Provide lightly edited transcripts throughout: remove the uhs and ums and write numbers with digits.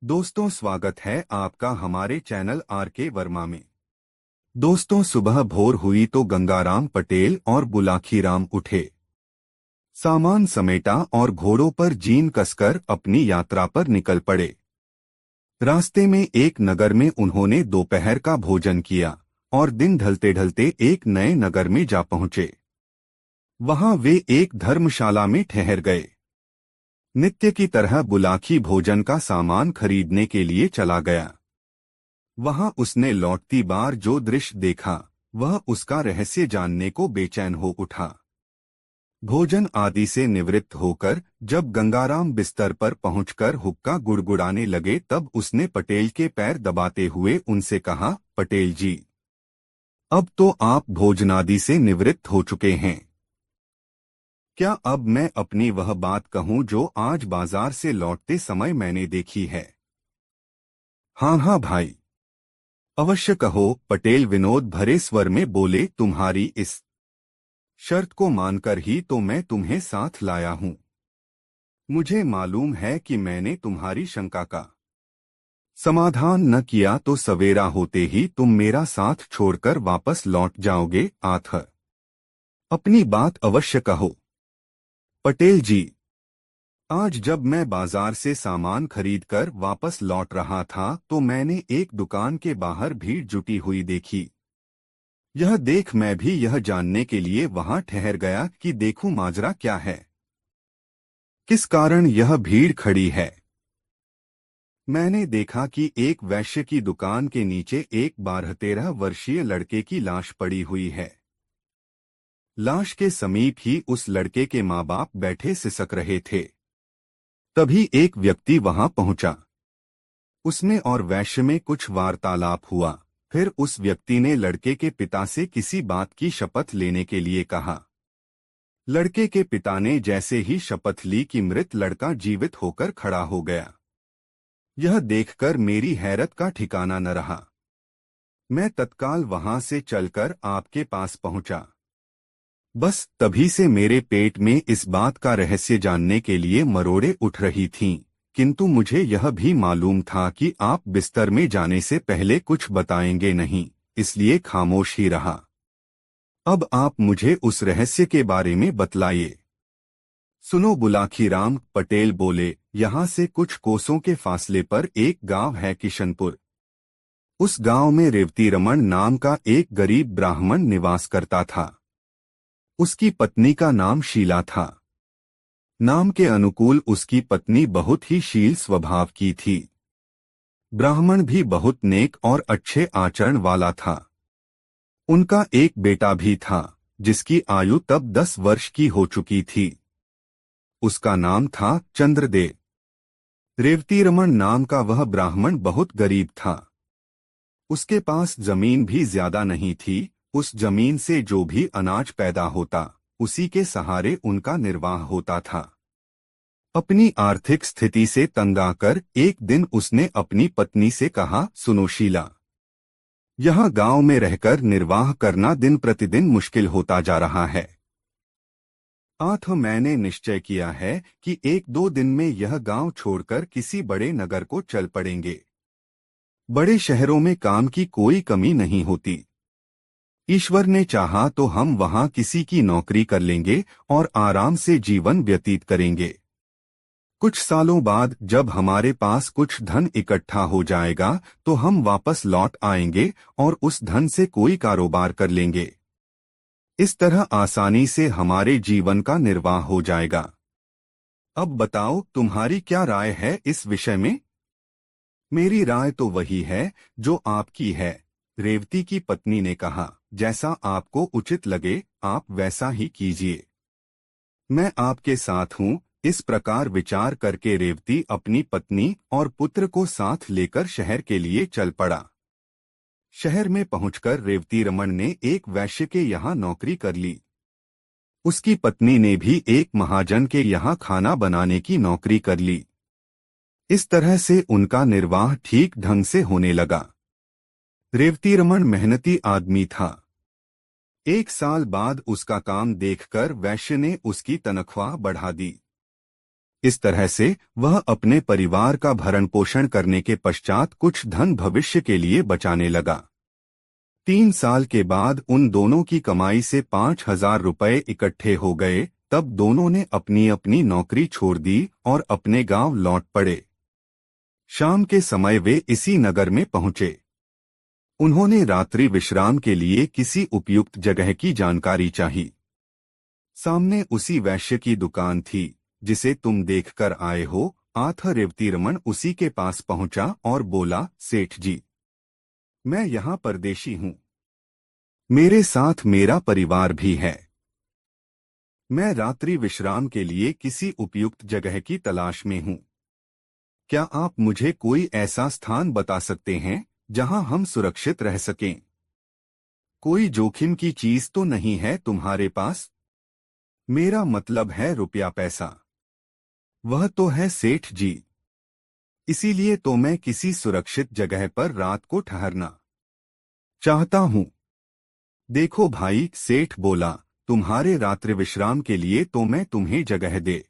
दोस्तों, स्वागत है आपका हमारे चैनल आर के वर्मा में। दोस्तों, सुबह भोर हुई तो गंगाराम पटेल और बुलाखीराम उठे, सामान समेटा और घोड़ों पर जीन कसकर अपनी यात्रा पर निकल पड़े। रास्ते में एक नगर में उन्होंने दोपहर का भोजन किया और दिन ढलते ढलते एक नए नगर में जा पहुंचे। वहां वे एक धर्मशाला में ठहर गए। नित्य की तरह बुलाखी भोजन का सामान खरीदने के लिए चला गया। वहां उसने लौटती बार जो दृश्य देखा, वह उसका रहस्य जानने को बेचैन हो उठा। भोजन आदि से निवृत्त होकर जब गंगाराम बिस्तर पर पहुंचकर हुक्का गुड़गुड़ाने लगे, तब उसने पटेल के पैर दबाते हुए उनसे कहा, पटेल जी, अब तो आप भोजनादि से निवृत्त हो चुके हैं। क्या अब मैं अपनी वह बात कहूं जो आज बाजार से लौटते समय मैंने देखी है? हाँ हाँ भाई, अवश्य कहो, पटेल विनोद भरे स्वर में बोले। तुम्हारी इस शर्त को मानकर ही तो मैं तुम्हें साथ लाया हूं। मुझे मालूम है कि मैंने तुम्हारी शंका का समाधान न किया तो सवेरा होते ही तुम मेरा साथ छोड़कर वापस लौट जाओगे। आथ अपनी बात अवश्य कहो। पटेल जी, आज जब मैं बाजार से सामान खरीदकर वापस लौट रहा था तो मैंने एक दुकान के बाहर भीड़ जुटी हुई देखी। यह देख मैं भी यह जानने के लिए वहां ठहर गया कि देखूं माजरा क्या है, किस कारण यह भीड़ खड़ी है। मैंने देखा कि एक वैश्य की दुकान के नीचे एक 12-13 वर्षीय लड़के की लाश पड़ी हुई है। लाश के समीप ही उस लड़के के माँ बाप बैठे सिसक रहे थे। तभी एक व्यक्ति वहां पहुंचा। उसमें और वैश्य में कुछ वार्तालाप हुआ। फिर उस व्यक्ति ने लड़के के पिता से किसी बात की शपथ लेने के लिए कहा। लड़के के पिता ने जैसे ही शपथ ली कि मृत लड़का जीवित होकर खड़ा हो गया। यह देखकर मेरी हैरत का ठिकाना न रहा। मैं तत्काल वहां से चलकर आपके पास पहुंचा। बस तभी से मेरे पेट में इस बात का रहस्य जानने के लिए मरोड़े उठ रही थीं, किंतु मुझे यह भी मालूम था कि आप बिस्तर में जाने से पहले कुछ बताएंगे नहीं, इसलिए खामोश ही रहा। अब आप मुझे उस रहस्य के बारे में बतलाइए। सुनो बुलाखीराम, पटेल बोले। यहाँ से कुछ कोसों के फासले पर एक गांव है, किशनपुर। उस गांव में रेवतीरमण नाम का एक गरीब ब्राह्मण निवास करता था। उसकी पत्नी का नाम शीला था। नाम के अनुकूल उसकी पत्नी बहुत ही शील स्वभाव की थी। ब्राह्मण भी बहुत नेक और अच्छे आचरण वाला था। उनका एक बेटा भी था, जिसकी आयु तब 10 वर्ष की हो चुकी थी। उसका नाम था चंद्रदेव। रेवतीरमण नाम का वह ब्राह्मण बहुत गरीब था। उसके पास जमीन भी ज्यादा नहीं थी। उस जमीन से जो भी अनाज पैदा होता, उसी के सहारे उनका निर्वाह होता था। अपनी आर्थिक स्थिति से तंग आकर एक दिन उसने अपनी पत्नी से कहा, सुनो शीला, यहाँ गांव में रहकर निर्वाह करना दिन प्रतिदिन मुश्किल होता जा रहा है। आठ मैंने निश्चय किया है कि 1-2 दिन में यह गांव छोड़कर किसी बड़े नगर को चल पड़ेंगे। बड़े शहरों में काम की कोई कमी नहीं होती। ईश्वर ने चाहा तो हम वहां किसी की नौकरी कर लेंगे और आराम से जीवन व्यतीत करेंगे। कुछ सालों बाद जब हमारे पास कुछ धन इकट्ठा हो जाएगा तो हम वापस लौट आएंगे और उस धन से कोई कारोबार कर लेंगे। इस तरह आसानी से हमारे जीवन का निर्वाह हो जाएगा। अब बताओ, तुम्हारी क्या राय है इस विषय में? मेरी राय तो वही है जो आपकी है, रेवती की पत्नी ने कहा। जैसा आपको उचित लगे आप वैसा ही कीजिए। मैं आपके साथ हूँ। इस प्रकार विचार करके रेवती अपनी पत्नी और पुत्र को साथ लेकर शहर के लिए चल पड़ा। शहर में पहुंचकर रेवतीरमण ने एक वैश्य के यहाँ नौकरी कर ली। उसकी पत्नी ने भी एक महाजन के यहाँ खाना बनाने की नौकरी कर ली। इस तरह से उनका निर्वाह ठीक ढंग से होने लगा। रेवतीरमण मेहनती आदमी था। 1 साल बाद उसका काम देखकर वैश्य ने उसकी तनख्वाह बढ़ा दी। इस तरह से वह अपने परिवार का भरण पोषण करने के पश्चात कुछ धन भविष्य के लिए बचाने लगा। 3 साल के बाद उन दोनों की कमाई से 5,000 रुपये इकट्ठे हो गए। तब दोनों ने अपनी अपनी नौकरी छोड़ दी और अपने गांव लौट पड़े। शाम के समय वे इसी नगर में पहुंचे। उन्होंने रात्रि विश्राम के लिए किसी उपयुक्त जगह की जानकारी चाही। सामने उसी वैश्य की दुकान थी जिसे तुम देखकर आए हो। आथा रेवतीरमण उसी के पास पहुंचा और बोला, सेठ जी, मैं यहाँ परदेशी हूँ। मेरे साथ मेरा परिवार भी है। मैं रात्रि विश्राम के लिए किसी उपयुक्त जगह की तलाश में हूँ। क्या आप मुझे कोई ऐसा स्थान बता सकते हैं जहां हम सुरक्षित रह सकें? कोई जोखिम की चीज तो नहीं है तुम्हारे पास? मेरा मतलब है रुपया पैसा। वह तो है सेठ जी। इसीलिए तो मैं किसी सुरक्षित जगह पर रात को ठहरना चाहता हूँ। देखो भाई, सेठ बोला, तुम्हारे रात्रि विश्राम के लिए तो मैं तुम्हें जगह दे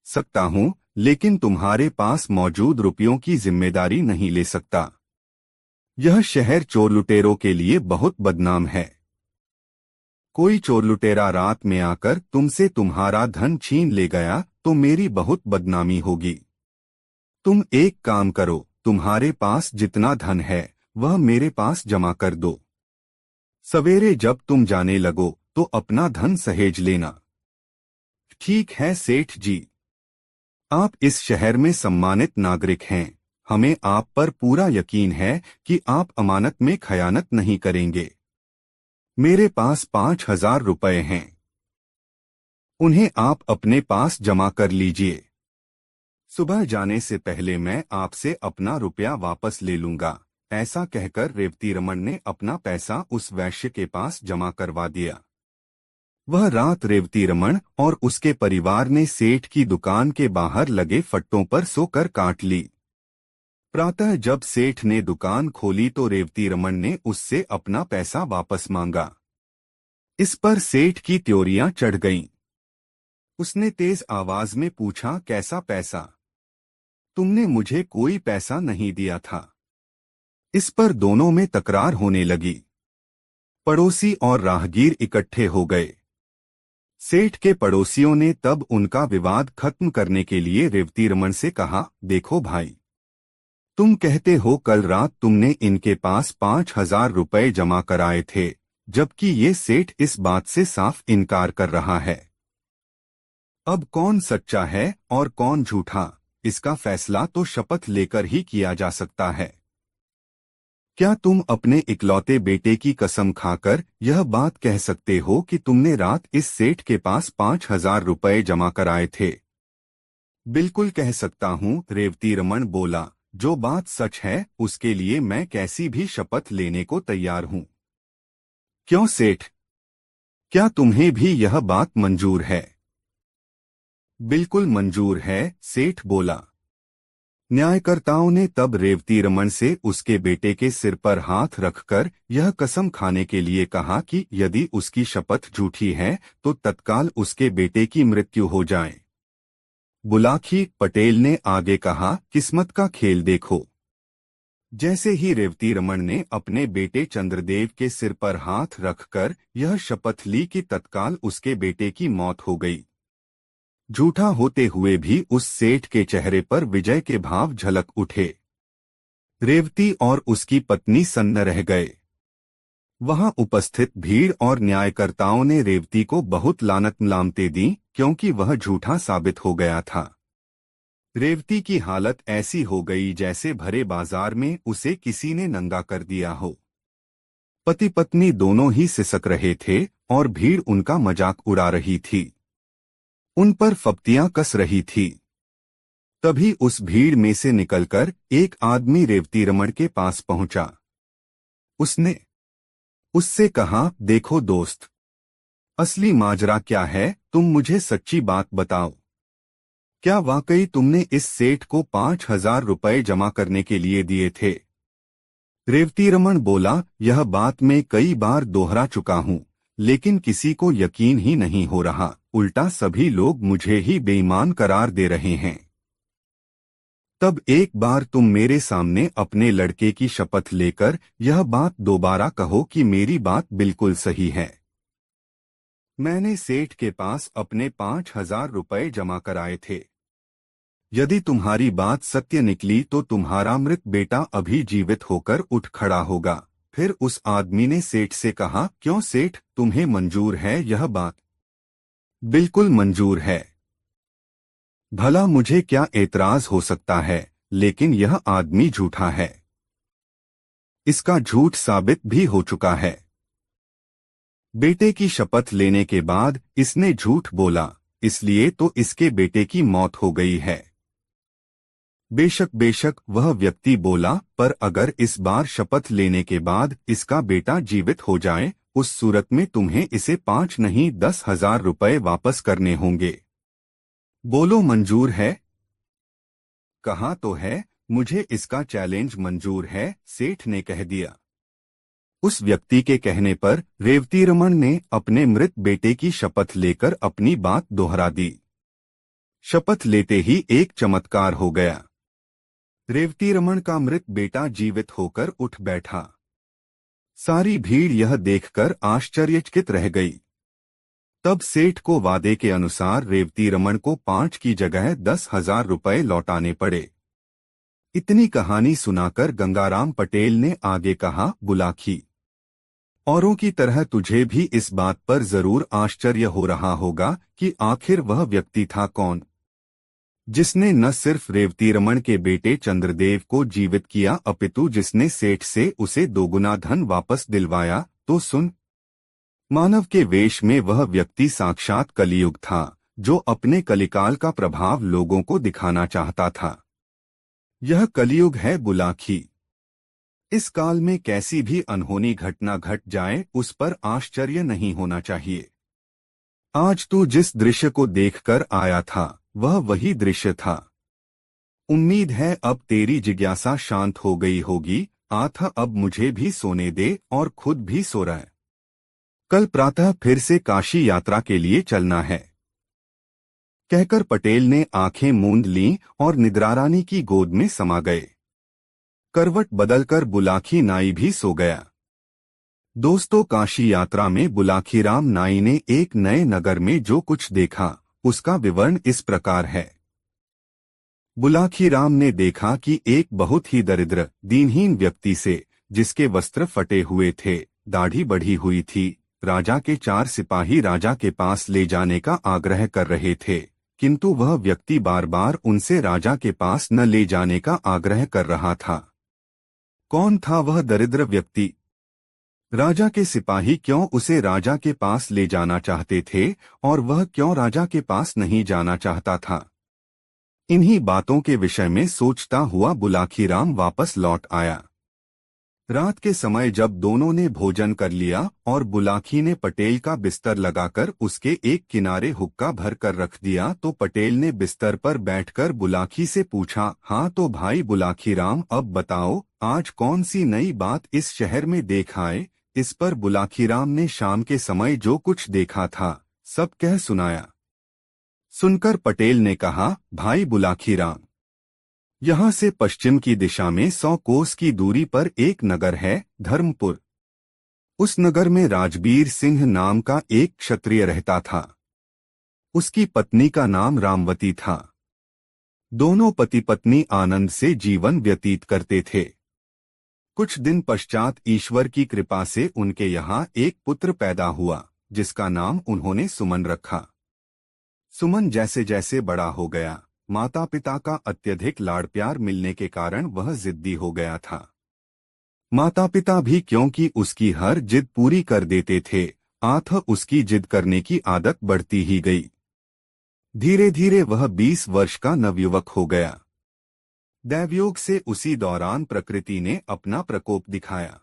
सकता हूँ, लेकिन तुम्हारे पास मौजूद रुपयों की जिम्मेदारी नहीं ले सकता। यह शहर चोर लुटेरों के लिए बहुत बदनाम है। कोई चोर लुटेरा रात में आकर तुमसे तुम्हारा धन छीन ले गया तो मेरी बहुत बदनामी होगी। तुम एक काम करो, तुम्हारे पास जितना धन है वह मेरे पास जमा कर दो। सवेरे जब तुम जाने लगो तो अपना धन सहेज लेना। ठीक है सेठ जी। आप इस शहर में सम्मानित नागरिक हैं। हमें आप पर पूरा यकीन है कि आप अमानत में खयानत नहीं करेंगे। मेरे पास 5,000 रुपये हैं। उन्हें आप अपने पास जमा कर लीजिए। सुबह जाने से पहले मैं आपसे अपना रुपया वापस ले लूंगा। ऐसा कहकर रेवतीरमण ने अपना पैसा उस वैश्य के पास जमा करवा दिया। वह रात रेवतीरमण और उसके परिवार ने सेठ की दुकान के बाहर लगे फट्टों पर सोकर काट ली। प्रातः जब सेठ ने दुकान खोली तो रेवतीरमण ने उससे अपना पैसा वापस मांगा। इस पर सेठ की त्योरियां चढ़ गईं। उसने तेज आवाज में पूछा, कैसा पैसा? तुमने मुझे कोई पैसा नहीं दिया था। इस पर दोनों में तकरार होने लगी। पड़ोसी और राहगीर इकट्ठे हो गए। सेठ के पड़ोसियों ने तब उनका विवाद खत्म करने के लिए रेवतीरमण से कहा, देखो भाई, तुम कहते हो कल रात तुमने इनके पास 5,000 रुपये जमा कराए थे, जबकि ये सेठ इस बात से साफ इनकार कर रहा है। अब कौन सच्चा है और कौन झूठा, इसका फैसला तो शपथ लेकर ही किया जा सकता है। क्या तुम अपने इकलौते बेटे की कसम खाकर यह बात कह सकते हो कि तुमने रात इस सेठ के पास 5,000 रुपये जमा कराए थे? बिल्कुल कह सकता हूँ, रेवतीरमण बोला। जो बात सच है उसके लिए मैं कैसी भी शपथ लेने को तैयार हूँ। क्यों सेठ, क्या तुम्हें भी यह बात मंजूर है? बिल्कुल मंजूर है, सेठ बोला। न्यायकर्ताओं ने तब रेवतीरमण से उसके बेटे के सिर पर हाथ रखकर यह कसम खाने के लिए कहा कि यदि उसकी शपथ झूठी है तो तत्काल उसके बेटे की मृत्यु हो जाए। बुलाकी पटेल ने आगे कहा, किस्मत का खेल देखो। जैसे ही रेवतीरमण ने अपने बेटे चंद्रदेव के सिर पर हाथ रखकर यह शपथ ली कि तत्काल उसके बेटे की मौत हो गई। झूठा होते हुए भी उस सेठ के चेहरे पर विजय के भाव झलक उठे। रेवती और उसकी पत्नी सन्न रह गए। वहां उपस्थित भीड़ और न्यायकर्ताओं ने रेवती को बहुत लानत मलामतें दी क्योंकि वह झूठा साबित हो गया था। रेवती की हालत ऐसी हो गई जैसे भरे बाजार में उसे किसी ने नंगा कर दिया हो। पति पत्नी दोनों ही सिसक रहे थे और भीड़ उनका मजाक उड़ा रही थी, उन पर फप्तियां कस रही थी। तभी उस भीड़ में से निकलकर एक आदमी रेवतीरमण के पास पहुंचा। उसने उससे कहा, देखो दोस्त, असली माजरा क्या है, तुम मुझे सच्ची बात बताओ। क्या वाकई तुमने इस सेठ को 5,000 रुपये जमा करने के लिए दिए थे? रेवतीरमण बोला, यह बात मैं कई बार दोहरा चुका हूं, लेकिन किसी को यकीन ही नहीं हो रहा। उल्टा सभी लोग मुझे ही बेईमान करार दे रहे हैं। तब एक बार तुम मेरे सामने अपने लड़के की शपथ लेकर यह बात दोबारा कहो कि मेरी बात बिल्कुल सही है। मैंने सेठ के पास अपने 5,000 रुपए जमा कराए थे। यदि तुम्हारी बात सत्य निकली तो तुम्हारा मृत बेटा अभी जीवित होकर उठ खड़ा होगा। फिर उस आदमी ने सेठ से कहा, क्यों सेठ, तुम्हें मंजूर है यह बात? बिल्कुल मंजूर है। भला मुझे क्या एतराज हो सकता है, लेकिन यह आदमी झूठा है। इसका झूठ साबित भी हो चुका है। बेटे की शपथ लेने के बाद इसने झूठ बोला, इसलिए तो इसके बेटे की मौत हो गई है। बेशक बेशक वह व्यक्ति बोला, पर अगर इस बार शपथ लेने के बाद इसका बेटा जीवित हो जाए, उस सूरत में तुम्हें इसे 5 नहीं 10,000 रुपए वापस करने होंगे। बोलो मंजूर है? कहा तो है, मुझे इसका चैलेंज मंजूर है, सेठ ने कह दिया। उस व्यक्ति के कहने पर रेवतीरमण ने अपने मृत बेटे की शपथ लेकर अपनी बात दोहरा दी। शपथ लेते ही एक चमत्कार हो गया। रेवतीरमण का मृत बेटा जीवित होकर उठ बैठा। सारी भीड़ यह देखकर आश्चर्यचकित रह गई। तब सेठ को वादे के अनुसार रेवतीरमण को 5 की जगह 10,000 रुपए लौटाने पड़े। इतनी कहानी सुनाकर गंगाराम पटेल ने आगे कहा, बुलाखी, औरों की तरह तुझे भी इस बात पर जरूर आश्चर्य हो रहा होगा कि आखिर वह व्यक्ति था कौन, जिसने न सिर्फ रेवतीरमण के बेटे चंद्रदेव को जीवित किया अपितु जिसने सेठ से उसे दोगुना धन वापस दिलवाया। तो सुन, मानव के वेश में वह व्यक्ति साक्षात कलियुग था, जो अपने कलिकाल का प्रभाव लोगों को दिखाना चाहता था। यह कलियुग है बुलाखी। इस काल में कैसी भी अनहोनी घटना घट जाए उस पर आश्चर्य नहीं होना चाहिए। आज तू जिस दृश्य को देखकर आया था वह वही दृश्य था। उम्मीद है अब तेरी जिज्ञासा शांत हो गई होगी। आथा अब मुझे भी सोने दे और खुद भी सो रहा है। कल प्रातः फिर से काशी यात्रा के लिए चलना है। कहकर पटेल ने आंखें मूंद लीं और निद्रारानी की गोद में समा गए। करवट बदलकर बुलाखी नाई भी सो गया। दोस्तों, काशी यात्रा में बुलाखीराम नाई ने एक नए नगर में जो कुछ देखा उसका विवरण इस प्रकार है। बुलाखीराम ने देखा कि एक बहुत ही दरिद्र दीनहीन व्यक्ति से, जिसके वस्त्र फटे हुए थे, दाढ़ी बढ़ी हुई थी, राजा के 4 सिपाही राजा के पास ले जाने का आग्रह कर रहे थे, किंतु वह व्यक्ति बार बार उनसे राजा के पास न ले जाने का आग्रह कर रहा था। कौन था वह दरिद्र व्यक्ति? राजा के सिपाही क्यों उसे राजा के पास ले जाना चाहते थे और वह क्यों राजा के पास नहीं जाना चाहता था? इन्हीं बातों के विषय में सोचता हुआ बुलाखीराम वापस लौट आया। रात के समय जब दोनों ने भोजन कर लिया और बुलाखी ने पटेल का बिस्तर लगाकर उसके एक किनारे हुक्का भर कर रख दिया, तो पटेल ने बिस्तर पर बैठकर बुलाखी से पूछा, हाँ तो भाई बुलाखीराम, अब बताओ आज कौन सी नई बात इस शहर में देख आए? इस पर बुलाखीराम ने शाम के समय जो कुछ देखा था सब कह सुनाया। सुनकर पटेल ने कहा, भाई बुलाखीराम, यहाँ से पश्चिम की दिशा में 100 कोस की दूरी पर एक नगर है, धर्मपुर। उस नगर में राजबीर सिंह नाम का एक क्षत्रिय रहता था। उसकी पत्नी का नाम रामवती था। दोनों पति पत्नी आनंद से जीवन व्यतीत करते थे। कुछ दिन पश्चात ईश्वर की कृपा से उनके यहाँ एक पुत्र पैदा हुआ, जिसका नाम उन्होंने सुमन रखा। सुमन जैसे जैसे बड़ा हो गया, माता पिता का अत्यधिक लाड़ प्यार मिलने के कारण वह जिद्दी हो गया था। माता पिता भी क्योंकि उसकी हर जिद पूरी कर देते थे, उसकी जिद करने की आदत बढ़ती ही गई। धीरे धीरे वह 20 वर्ष का नवयुवक हो गया। दैवयोग से उसी दौरान प्रकृति ने अपना प्रकोप दिखाया।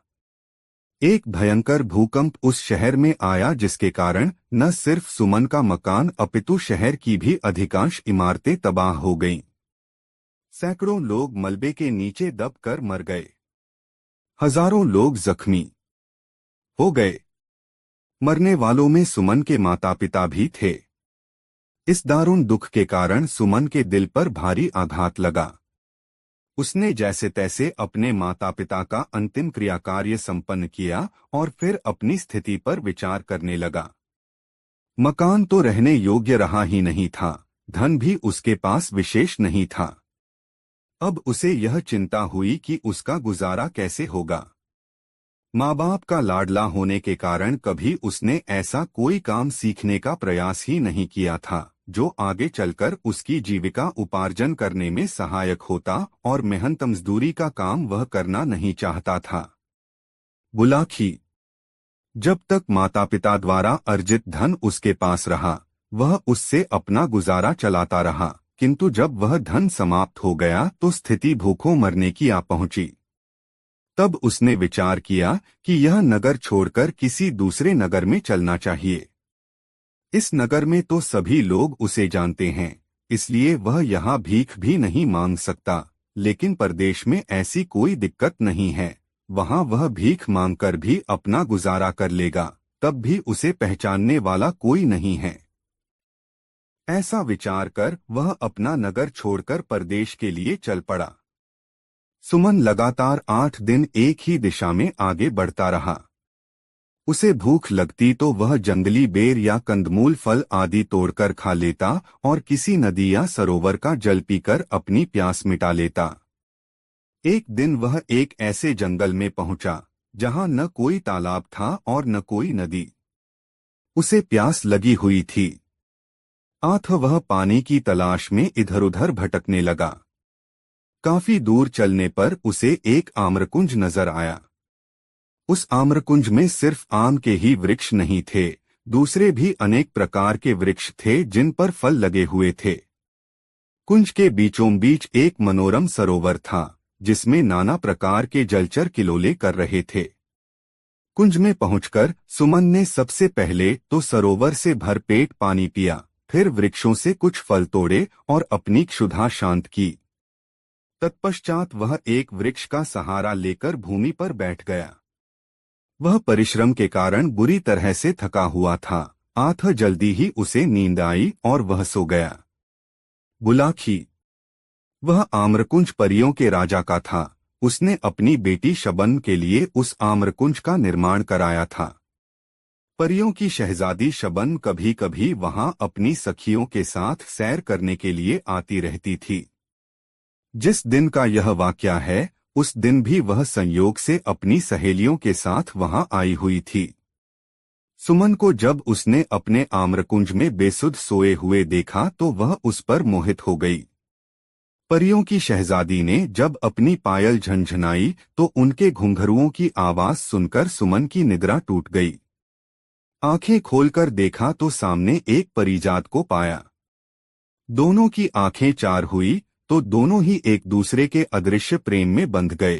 एक भयंकर भूकंप उस शहर में आया, जिसके कारण न सिर्फ सुमन का मकान अपितु शहर की भी अधिकांश इमारतें तबाह हो गईं। सैकड़ों लोग मलबे के नीचे दबकर मर गए। हजारों लोग जख्मी हो गए। मरने वालों में सुमन के माता पिता भी थे। इस दारुण दुख के कारण सुमन के दिल पर भारी आघात लगा। उसने जैसे तैसे अपने माता पिता का अंतिम क्रियाकार्य संपन्न किया और फिर अपनी स्थिति पर विचार करने लगा। मकान तो रहने योग्य रहा ही नहीं था, धन भी उसके पास विशेष नहीं था। अब उसे यह चिंता हुई कि उसका गुजारा कैसे होगा। माँ बाप का लाडला होने के कारण कभी उसने ऐसा कोई काम सीखने का प्रयास ही नहीं किया था जो आगे चलकर उसकी जीविका उपार्जन करने में सहायक होता, और मेहनत मजदूरी का काम वह करना नहीं चाहता था। बुलाखी। जब तक माता पिता द्वारा अर्जित धन उसके पास रहा, वह उससे अपना गुजारा चलाता रहा, किंतु जब वह धन समाप्त हो गया तो स्थिति भूखों मरने की आ पहुंची। तब उसने विचार किया कि यह नगर छोड़कर किसी दूसरे नगर में चलना चाहिए। इस नगर में तो सभी लोग उसे जानते हैं, इसलिए वह यहाँ भीख भी नहीं मांग सकता, लेकिन परदेश में ऐसी कोई दिक्कत नहीं है, वहाँ वह भीख मांगकर भी अपना गुजारा कर लेगा, तब भी उसे पहचानने वाला कोई नहीं है। ऐसा विचार कर वह अपना नगर छोड़कर परदेश के लिए चल पड़ा। सुमन लगातार 8 दिन एक ही दिशा में आगे बढ़ता रहा। उसे भूख लगती तो वह जंगली बेर या कंदमूल फल आदि तोड़कर खा लेता और किसी नदी या सरोवर का जल पीकर अपनी प्यास मिटा लेता। एक दिन वह एक ऐसे जंगल में पहुंचा जहां न कोई तालाब था और न कोई नदी। उसे प्यास लगी हुई थी, अतः वह पानी की तलाश में इधर-उधर भटकने लगा। काफी दूर चलने पर उसे एक आम्रकुंज नजर आया। उस आम्रकुंज में सिर्फ आम के ही वृक्ष नहीं थे, दूसरे भी अनेक प्रकार के वृक्ष थे जिन पर फल लगे हुए थे। कुंज के बीचों बीच एक मनोरम सरोवर था जिसमें नाना प्रकार के जलचर किलोले कर रहे थे। कुंज में पहुंचकर सुमन ने सबसे पहले तो सरोवर से भरपेट पानी पिया, फिर वृक्षों से कुछ फल तोड़े और अपनी क्षुधा शांत की। तत्पश्चात वह एक वृक्ष का सहारा लेकर भूमि पर बैठ गया। वह परिश्रम के कारण बुरी तरह से थका हुआ था, अतः जल्दी ही उसे नींद आई और वह सो गया। बुलाखी। वह आम्रकुंज परियों के राजा का था। उसने अपनी बेटी शबन के लिए उस आम्रकुंज का निर्माण कराया था। परियों की शहजादी शबन कभी कभी वहां अपनी सखियों के साथ सैर करने के लिए आती रहती थी। जिस दिन का यह वाकया है, उस दिन भी वह संयोग से अपनी सहेलियों के साथ वहां आई हुई थी। सुमन को जब उसने अपने आम्रकुंज में बेसुध सोए हुए देखा तो वह उस पर मोहित हो गई। परियों की शहजादी ने जब अपनी पायल झनझनाई तो उनके घुंघरुओं की आवाज सुनकर सुमन की निद्रा टूट गई। आंखें खोलकर देखा तो सामने एक परिजात को पाया। दोनों की आंखें चार हुई तो दोनों ही एक दूसरे के अदृश्य प्रेम में बंध गए।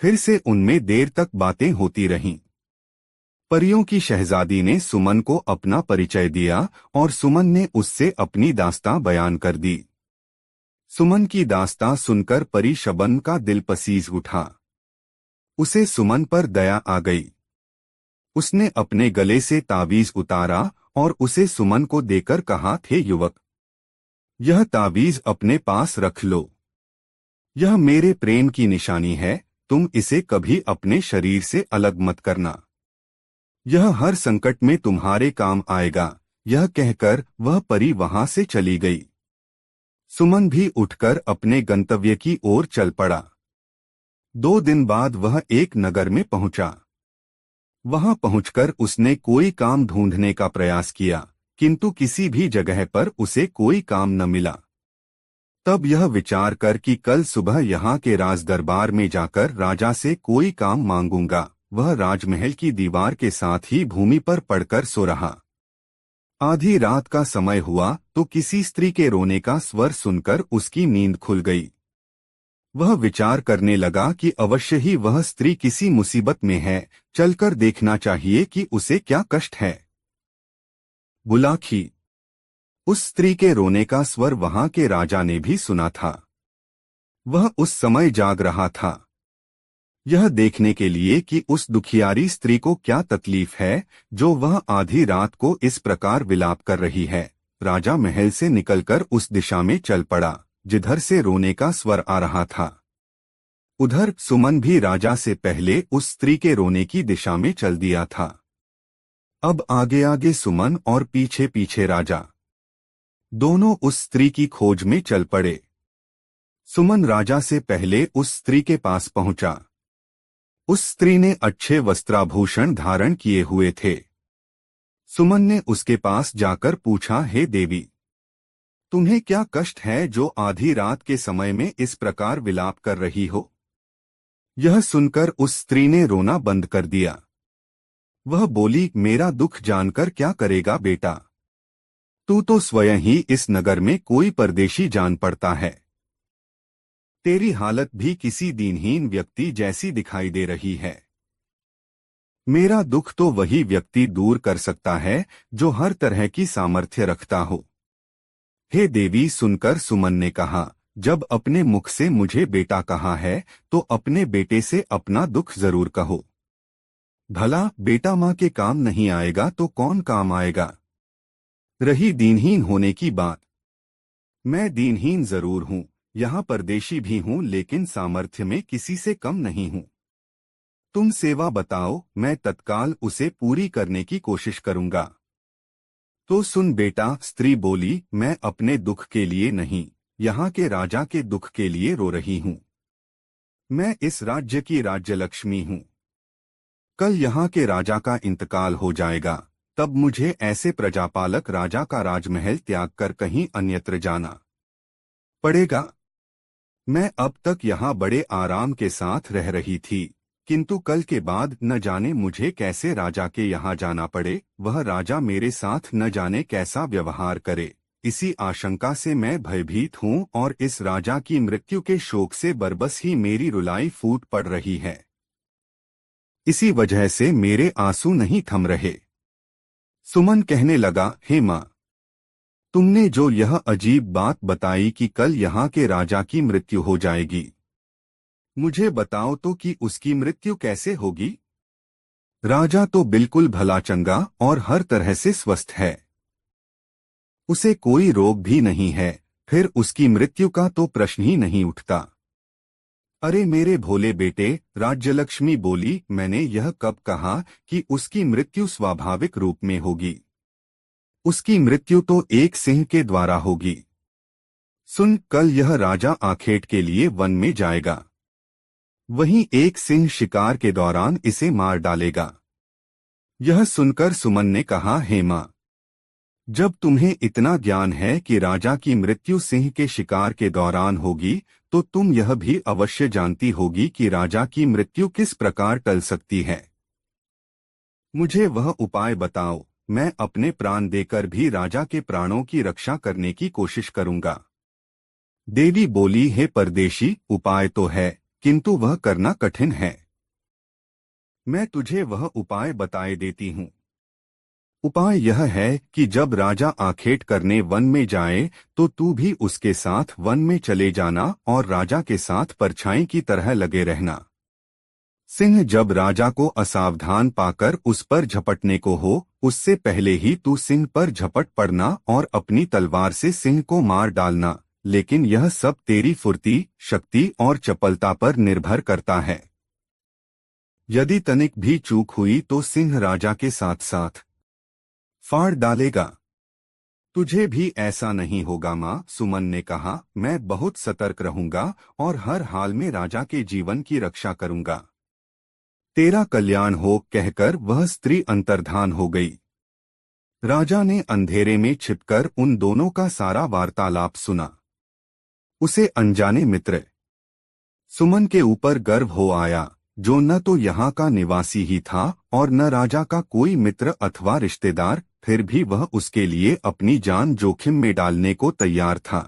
फिर से उनमें देर तक बातें होती रहीं। परियों की शहजादी ने सुमन को अपना परिचय दिया और सुमन ने उससे अपनी दास्तां बयान कर दी। सुमन की दास्तां सुनकर परी शबन का दिल पसीज उठा। उसे सुमन पर दया आ गई। उसने अपने गले से तावीज उतारा और उसे सुमन को देकर कहा, थे युवक, यह तावीज अपने पास रख लो। यह मेरे प्रेम की निशानी है, तुम इसे कभी अपने शरीर से अलग मत करना। यह हर संकट में तुम्हारे काम आएगा। यह कहकर वह परी वहां से चली गई। सुमन भी उठकर अपने गंतव्य की ओर चल पड़ा। 2 दिन बाद वह एक नगर में पहुंचा। वहां पहुंचकर उसने कोई काम ढूंढने का प्रयास किया, किंतु किसी भी जगह पर उसे कोई काम न मिला। तब यह विचार कर कि कल सुबह यहाँ के राज दरबार में जाकर राजा से कोई काम मांगूंगा, वह राजमहल की दीवार के साथ ही भूमि पर पड़कर सो रहा। आधी रात का समय हुआ तो किसी स्त्री के रोने का स्वर सुनकर उसकी नींद खुल गई। वह विचार करने लगा कि अवश्य ही वह स्त्री किसी मुसीबत में है, चलकर देखना चाहिए कि उसे क्या कष्ट है। बुलाखी। उस स्त्री के रोने का स्वर वहां के राजा ने भी सुना था। वह उस समय जाग रहा था, यह देखने के लिए कि उस दुखियारी स्त्री को क्या तकलीफ है जो वह आधी रात को इस प्रकार विलाप कर रही है। राजा महल से निकलकर उस दिशा में चल पड़ा जिधर से रोने का स्वर आ रहा था। उधर सुमन भी राजा से पहले उस स्त्री के रोने की दिशा में चल दिया था। अब आगे आगे सुमन और पीछे पीछे राजा, दोनों उस स्त्री की खोज में चल पड़े। सुमन राजा से पहले उस स्त्री के पास पहुंचा। उस स्त्री ने अच्छे वस्त्राभूषण धारण किए हुए थे। सुमन ने उसके पास जाकर पूछा, हे देवी, तुम्हें क्या कष्ट है जो आधी रात के समय में इस प्रकार विलाप कर रही हो? यह सुनकर उस स्त्री ने रोना बंद कर दिया। वह बोली, मेरा दुख जानकर क्या करेगा बेटा? तू तो स्वयं ही इस नगर में कोई परदेशी जान पड़ता है। तेरी हालत भी किसी दीनहीन व्यक्ति जैसी दिखाई दे रही है। मेरा दुख तो वही व्यक्ति दूर कर सकता है जो हर तरह की सामर्थ्य रखता हो। हे देवी, सुनकर सुमन ने कहा, जब अपने मुख से मुझे बेटा कहा है तो अपने बेटे से अपना दुख जरूर कहो। भला बेटा माँ के काम नहीं आएगा तो कौन काम आएगा? रही दीनहीन होने की बात, मैं दीनहीन जरूर हूँ, यहाँ परदेशी भी हूँ, लेकिन सामर्थ्य में किसी से कम नहीं हूँ। तुम सेवा बताओ, मैं तत्काल उसे पूरी करने की कोशिश करूंगा। तो सुन बेटा, स्त्री बोली, मैं अपने दुख के लिए नहीं, यहाँ के राजा के दुख के लिए रो रही हूँ। मैं इस राज्य की राज्यलक्ष्मी हूँ। कल यहाँ के राजा का इंतकाल हो जाएगा, तब मुझे ऐसे प्रजापालक राजा का राजमहल त्याग कर कहीं अन्यत्र जाना पड़ेगा। मैं अब तक यहाँ बड़े आराम के साथ रह रही थी, किंतु कल के बाद न जाने मुझे कैसे राजा के यहाँ जाना पड़े। वह राजा मेरे साथ न जाने कैसा व्यवहार करे, इसी आशंका से मैं भयभीत हूँ और इस राजा की मृत्यु के शोक से बरबस ही मेरी रुलाई फूट पड़ रही है। इसी वजह से मेरे आंसू नहीं थम रहे। सुमन कहने लगा, हे माँ, तुमने जो यह अजीब बात बताई कि कल यहाँ के राजा की मृत्यु हो जाएगी, मुझे बताओ तो कि उसकी मृत्यु कैसे होगी? राजा तो बिल्कुल भला चंगा और हर तरह से स्वस्थ है, उसे कोई रोग भी नहीं है, फिर उसकी मृत्यु का तो प्रश्न ही नहीं उठता। अरे मेरे भोले बेटे, राज्यलक्ष्मी बोली, मैंने यह कब कहा कि उसकी मृत्यु स्वाभाविक रूप में होगी? उसकी मृत्यु तो एक सिंह के द्वारा होगी। सुन, कल यह राजा आखेट के लिए वन में जाएगा, वहीं एक सिंह शिकार के दौरान इसे मार डालेगा। यह सुनकर सुमन ने कहा, हे माँ, जब तुम्हें इतना ज्ञान है कि राजा की मृत्यु सिंह के शिकार के दौरान होगी, तो तुम यह भी अवश्य जानती होगी कि राजा की मृत्यु किस प्रकार टल सकती है। मुझे वह उपाय बताओ, मैं अपने प्राण देकर भी राजा के प्राणों की रक्षा करने की कोशिश करूंगा। देवी बोली, हे परदेशी, उपाय तो है, किंतु वह करना कठिन है। मैं तुझे वह उपाय बताए देती हूँ। उपाय यह है कि जब राजा आखेट करने वन में जाए तो तू भी उसके साथ वन में चले जाना और राजा के साथ परछाई की तरह लगे रहना। सिंह जब राजा को असावधान पाकर उस पर झपटने को हो, उससे पहले ही तू सिंह पर झपट पड़ना और अपनी तलवार से सिंह को मार डालना, लेकिन यह सब तेरी फुर्ती, शक्ति और चपलता पर निर्भर करता है। यदि तनिक भी चूक हुई तो सिंह राजा के साथ साथ फाड़ डालेगा। तुझे भी ऐसा नहीं होगा माँ, सुमन ने कहा, मैं बहुत सतर्क रहूंगा और हर हाल में राजा के जीवन की रक्षा करूंगा। तेरा कल्याण हो, कहकर वह स्त्री अंतर्धान हो गई। राजा ने अंधेरे में छिपकर उन दोनों का सारा वार्तालाप सुना। उसे अनजाने मित्र सुमन के ऊपर गर्व हो आया, जो न तो यहाँ का निवासी ही था और न राजा का कोई मित्र अथवा रिश्तेदार, फिर भी वह उसके लिए अपनी जान जोखिम में डालने को तैयार था।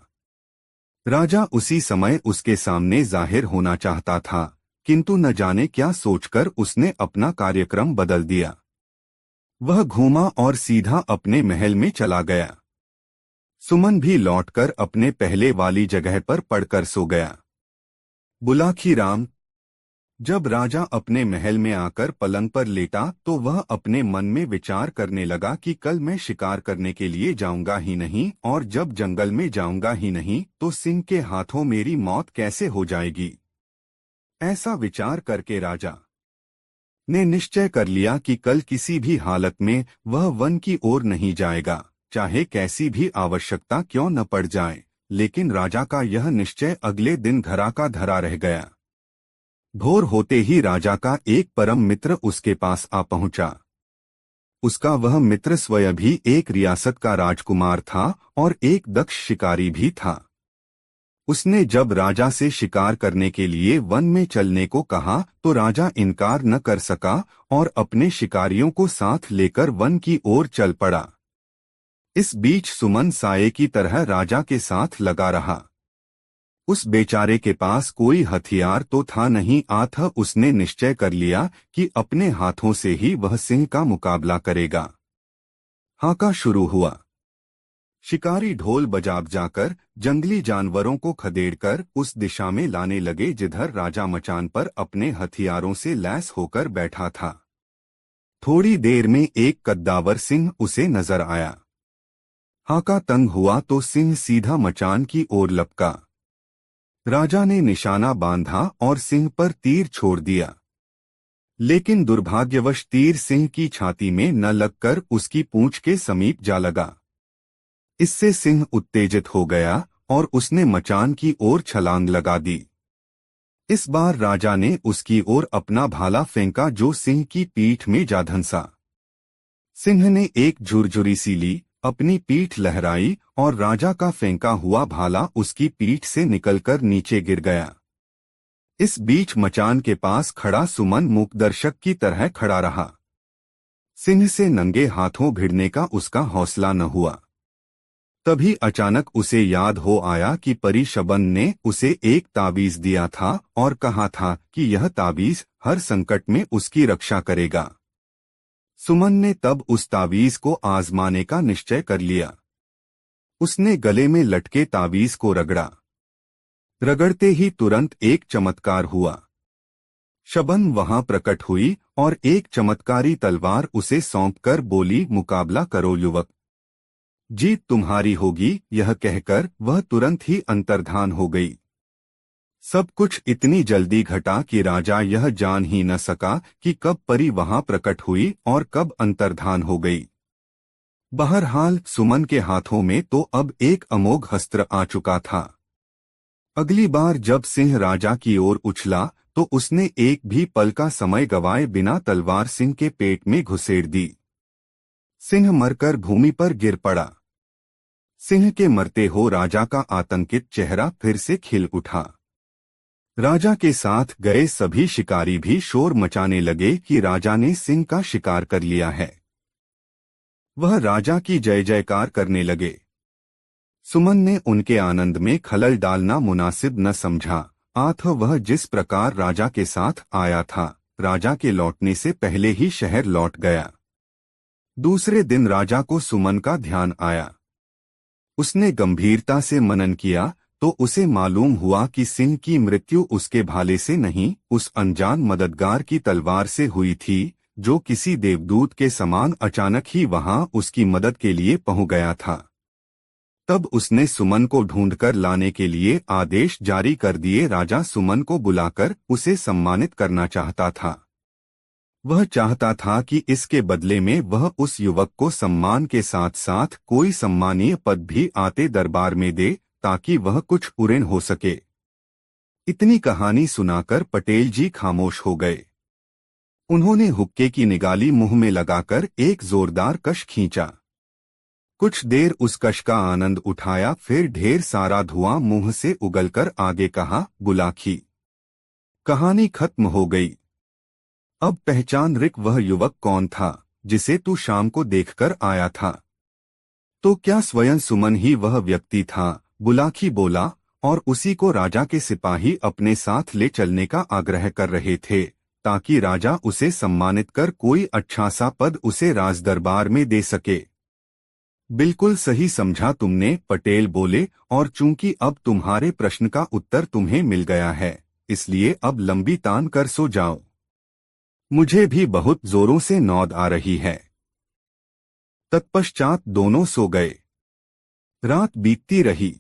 राजा उसी समय उसके सामने जाहिर होना चाहता था, किंतु न जाने क्या सोचकर उसने अपना कार्यक्रम बदल दिया। वह घूमा और सीधा अपने महल में चला गया। सुमन भी लौटकर अपने पहले वाली जगह पर पड़कर सो गया। बुलाखी राम जब राजा अपने महल में आकर पलंग पर लेटा तो वह अपने मन में विचार करने लगा कि कल मैं शिकार करने के लिए जाऊंगा ही नहीं, और जब जंगल में जाऊंगा ही नहीं तो सिंह के हाथों मेरी मौत कैसे हो जाएगी। ऐसा विचार करके राजा ने निश्चय कर लिया कि कल किसी भी हालत में वह वन की ओर नहीं जाएगा, चाहे कैसी भी आवश्यकता क्यों न पड़ जाए। लेकिन राजा का यह निश्चय अगले दिन धरा का धरा रह गया। भोर होते ही राजा का एक परम मित्र उसके पास आ पहुंचा। उसका वह मित्र स्वयं भी एक रियासत का राजकुमार था और एक दक्ष शिकारी भी था। उसने जब राजा से शिकार करने के लिए वन में चलने को कहा तो राजा इनकार न कर सका और अपने शिकारियों को साथ लेकर वन की ओर चल पड़ा। इस बीच सुमन साये की तरह राजा के साथ लगा रहा। उस बेचारे के पास कोई हथियार तो था नहीं, अतः उसने निश्चय कर लिया कि अपने हाथों से ही वह सिंह का मुकाबला करेगा। हाका शुरू हुआ। शिकारी ढोल बजा जाकर जंगली जानवरों को खदेड़कर उस दिशा में लाने लगे जिधर राजा मचान पर अपने हथियारों से लैस होकर बैठा था। थोड़ी देर में एक कद्दावर सिंह उसे नजर आया। हाका तंग हुआ तो सिंह सीधा मचान की ओर लपका। राजा ने निशाना बांधा और सिंह पर तीर छोड़ दिया, लेकिन दुर्भाग्यवश तीर सिंह की छाती में न लगकर उसकी पूंछ के समीप जा लगा। इससे सिंह उत्तेजित हो गया और उसने मचान की ओर छलांग लगा दी। इस बार राजा ने उसकी ओर अपना भाला फेंका जो सिंह की पीठ में जा धंसा। सिंह ने एक झुरझुरी सी ली, अपनी पीठ लहराई और राजा का फेंका हुआ भाला उसकी पीठ से निकलकर नीचे गिर गया। इस बीच मचान के पास खड़ा सुमन मूकदर्शक की तरह खड़ा रहा। सिंह से नंगे हाथों भिड़ने का उसका हौसला न हुआ। तभी अचानक उसे याद हो आया कि परी शबन ने उसे एक ताबीज दिया था और कहा था कि यह ताबीज हर संकट में उसकी रक्षा करेगा। सुमन ने तब उस ताबीज को आजमाने का निश्चय कर लिया। उसने गले में लटके ताबीज को रगड़ा। रगड़ते ही तुरंत एक चमत्कार हुआ। शबन वहां प्रकट हुई और एक चमत्कारी तलवार उसे सौंपकर बोली, मुकाबला करो युवक, जीत तुम्हारी होगी। यह कहकर वह तुरंत ही अंतर्धान हो गई। सब कुछ इतनी जल्दी घटा कि राजा यह जान ही न सका कि कब परी वहां प्रकट हुई और कब अंतर्धान हो गई। बहरहाल सुमन के हाथों में तो अब एक अमोघ अस्त्र आ चुका था। अगली बार जब सिंह राजा की ओर उछला तो उसने एक भी पल का समय गवाए बिना तलवार सिंह के पेट में घुसेड़ दी। सिंह मरकर भूमि पर गिर पड़ा। सिंह के मरते हो राजा का आतंकित चेहरा फिर से खिल उठा। राजा के साथ गए सभी शिकारी भी शोर मचाने लगे कि राजा ने सिंह का शिकार कर लिया है। वह राजा की जय जयकार करने लगे। सुमन ने उनके आनंद में खलल डालना मुनासिब न समझा, अतः वह जिस प्रकार राजा के साथ आया था राजा के लौटने से पहले ही शहर लौट गया। दूसरे दिन राजा को सुमन का ध्यान आया। उसने गंभीरता से मनन किया तो उसे मालूम हुआ कि सिंह की मृत्यु उसके भाले से नहीं, उस अनजान मददगार की तलवार से हुई थी, जो किसी देवदूत के समान अचानक ही वहां उसकी मदद के लिए पहुंच गया था। तब उसने सुमन को ढूंढकर लाने के लिए आदेश जारी कर दिए। राजा सुमन को बुलाकर उसे सम्मानित करना चाहता था। वह चाहता था कि इसके बदले में वह उस युवक को सम्मान के साथ साथ कोई सम्मानीय पद भी आते दरबार में दे, ताकि वह कुछ उड़ेन हो सके। इतनी कहानी सुनाकर पटेल जी खामोश हो गए। उन्होंने हुक्के की निगाली मुंह में लगाकर एक जोरदार कश खींचा। कुछ देर उस कश का आनंद उठाया, फिर ढेर सारा धुआं मुंह से उगलकर आगे कहा, बुलाखी, कहानी खत्म हो गई। अब पहचान रिक वह युवक कौन था जिसे तू शाम को देखकर आया था? तो क्या स्वयं सुमन ही वह व्यक्ति था? बुलाखी बोला, और उसी को राजा के सिपाही अपने साथ ले चलने का आग्रह कर रहे थे, ताकि राजा उसे सम्मानित कर कोई अच्छा सा पद उसे राजदरबार में दे सके। बिल्कुल सही समझा तुमने, पटेल बोले, और चूंकि अब तुम्हारे प्रश्न का उत्तर तुम्हें मिल गया है, इसलिए अब लंबी तान कर सो जाओ। मुझे भी बहुत जोरों से नौद आ रही है। तत्पश्चात दोनों सो गए। रात बीतती रही।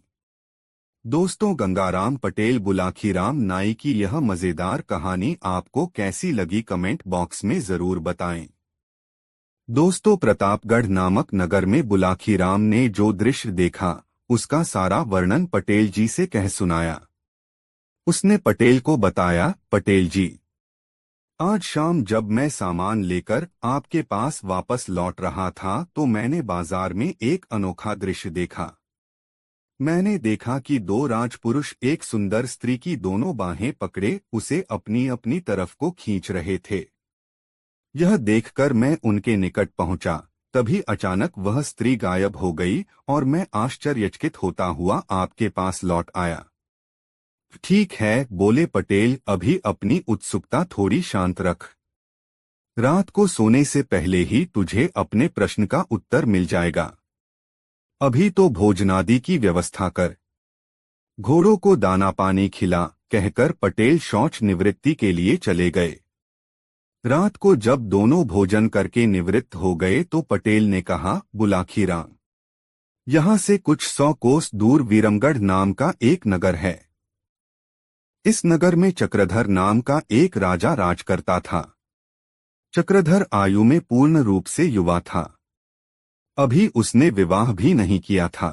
दोस्तों, गंगाराम पटेल बुलाखीराम नाई की यह मजेदार कहानी आपको कैसी लगी कमेंट बॉक्स में जरूर बताएं। दोस्तों, प्रतापगढ़ नामक नगर में बुलाखीराम ने जो दृश्य देखा उसका सारा वर्णन पटेल जी से कह सुनाया। उसने पटेल को बताया, पटेल जी, आज शाम जब मैं सामान लेकर आपके पास वापस लौट रहा था तो मैंने बाजार में एक अनोखा दृश्य देखा। मैंने देखा कि दो राजपुरुष एक सुंदर स्त्री की दोनों बाहें पकड़े उसे अपनी अपनी तरफ को खींच रहे थे। यह देखकर मैं उनके निकट पहुंचा, तभी अचानक वह स्त्री गायब हो गई और मैं आश्चर्यचकित होता हुआ आपके पास लौट आया। ठीक है, बोले पटेल, अभी अपनी उत्सुकता थोड़ी शांत रख। रात को सोने से पहले ही तुझे अपने प्रश्न का उत्तर मिल जाएगा। अभी तो भोजनादि की व्यवस्था कर। घोड़ों को दाना पानी खिला, कहकर पटेल शौच निवृत्ति के लिए चले गए। रात को जब दोनों भोजन करके निवृत्त हो गए तो पटेल ने कहा, बुलाखीराम, यहाँ से कुछ 100 कोस दूर विरमगढ़ नाम का एक नगर है। इस नगर में चक्रधर नाम का एक राजा राज करता था। चक्रधर आयु में पूर्ण रूप से युवा था। अभी उसने विवाह भी नहीं किया था।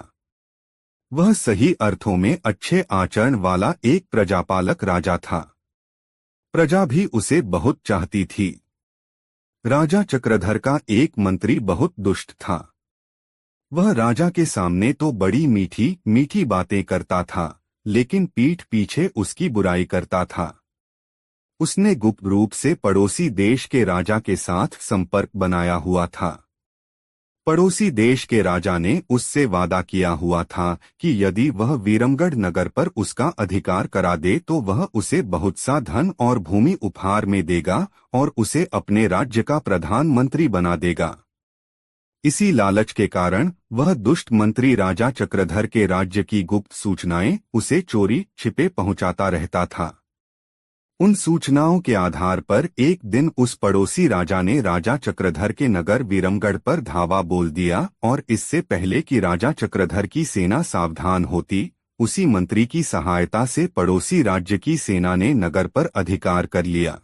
वह सही अर्थों में अच्छे आचरण वाला एक प्रजापालक राजा था। प्रजा भी उसे बहुत चाहती थी। राजा चक्रधर का एक मंत्री बहुत दुष्ट था। वह राजा के सामने तो बड़ी मीठी मीठी बातें करता था, लेकिन पीठ पीछे उसकी बुराई करता था। उसने गुप्त रूप से पड़ोसी देश के राजा के साथ संपर्क बनाया हुआ था। पड़ोसी देश के राजा ने उससे वादा किया हुआ था कि यदि वह विरमगढ़ नगर पर उसका अधिकार करा दे तो वह उसे बहुत सा धन और भूमि उपहार में देगा और उसे अपने राज्य का प्रधानमंत्री बना देगा। इसी लालच के कारण वह दुष्ट मंत्री राजा चक्रधर के राज्य की गुप्त सूचनाएं उसे चोरी छिपे पहुंचाता रहता था। उन सूचनाओं के आधार पर एक दिन उस पड़ोसी राजा ने राजा चक्रधर के नगर विरमगढ़ पर धावा बोल दिया और इससे पहले कि राजा चक्रधर की सेना सावधान होती, उसी मंत्री की सहायता से पड़ोसी राज्य की सेना ने नगर पर अधिकार कर लिया।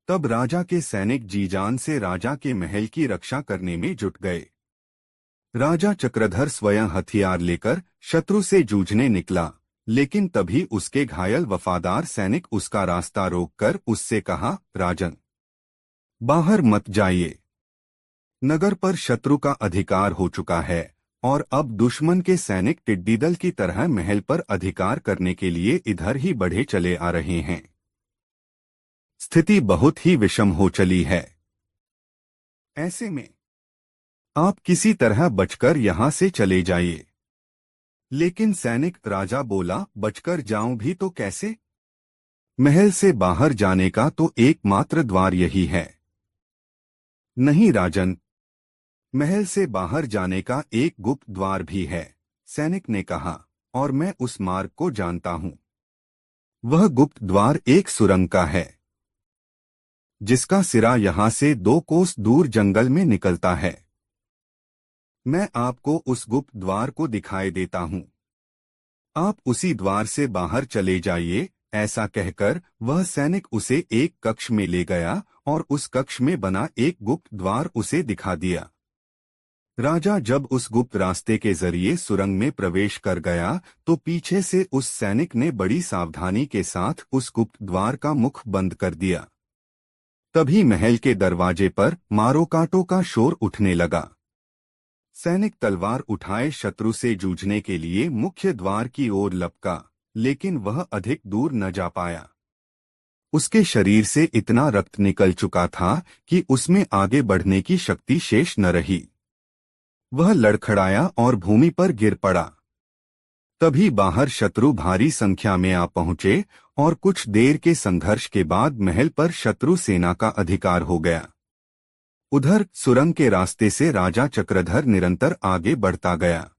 तब राजा के सैनिक जीजान से राजा के महल की रक्षा करने में जुट गए। राजा चक्रधर स्वयं हथियार लेकर शत्रु से जूझने निकला, लेकिन तभी उसके घायल वफादार सैनिक उसका रास्ता रोककर उससे कहा, राजन, बाहर मत जाइए। नगर पर शत्रु का अधिकार हो चुका है और अब दुश्मन के सैनिक टिड्डी दल की तरह महल पर अधिकार करने के लिए इधर ही बढ़े चले आ रहे हैं। स्थिति बहुत ही विषम हो चली है। ऐसे में आप किसी तरह बचकर यहां से चले जाइए। लेकिन सैनिक राजा बोला, बचकर जाऊं भी तो कैसे? महल से बाहर जाने का तो एकमात्र द्वार यही है। नहीं राजन, महल से बाहर जाने का एक गुप्त द्वार भी है, सैनिक ने कहा, और मैं उस मार्ग को जानता हूं। वह गुप्त द्वार एक सुरंग का है, जिसका सिरा यहां से 2 कोस दूर जंगल में निकलता है। मैं आपको उस गुप्त द्वार को दिखाई देता हूं। आप उसी द्वार से बाहर चले जाइए। ऐसा कहकर वह सैनिक उसे एक कक्ष में ले गया और उस कक्ष में बना एक गुप्त द्वार उसे दिखा दिया। राजा जब उस गुप्त रास्ते के जरिए सुरंग में प्रवेश कर गया तो पीछे से उस सैनिक ने बड़ी सावधानी के साथ उस गुप्त द्वार का मुख बंद कर दिया। तभी महल के दरवाजे पर मारो काटो का शोर उठने लगा। सैनिक तलवार उठाए शत्रु से जूझने के लिए मुख्य द्वार की ओर लपका, लेकिन वह अधिक दूर न जा पाया। उसके शरीर से इतना रक्त निकल चुका था कि उसमें आगे बढ़ने की शक्ति शेष न रही। वह लड़खड़ाया और भूमि पर गिर पड़ा। तभी बाहर शत्रु भारी संख्या में आ पहुंचे और कुछ देर के संघर्ष के बाद महल पर शत्रु सेना का अधिकार हो गया। उधर सुरंग के रास्ते से राजा चक्रधर निरंतर आगे बढ़ता गया।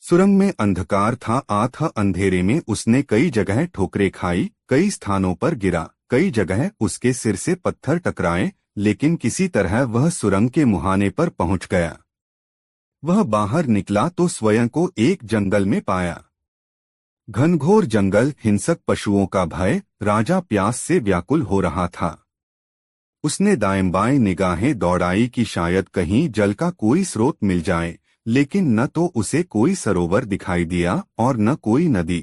सुरंग में अंधकार था। आठ अंधेरे में उसने कई जगह ठोकरें खाई, कई स्थानों पर गिरा, कई जगह उसके सिर से पत्थर टकराए, लेकिन किसी तरह वह सुरंग के मुहाने पर पहुंच गया। वह बाहर निकला तो स्वयं को एक जंगल में पाया। घनघोर जंगल, हिंसक पशुओं का भय, राजा प्यास से व्याकुल हो रहा था। उसने दाएं बाएं निगाहें दौड़ाई कि शायद कहीं जल का कोई स्रोत मिल जाए, लेकिन न तो उसे कोई सरोवर दिखाई दिया और न कोई नदी।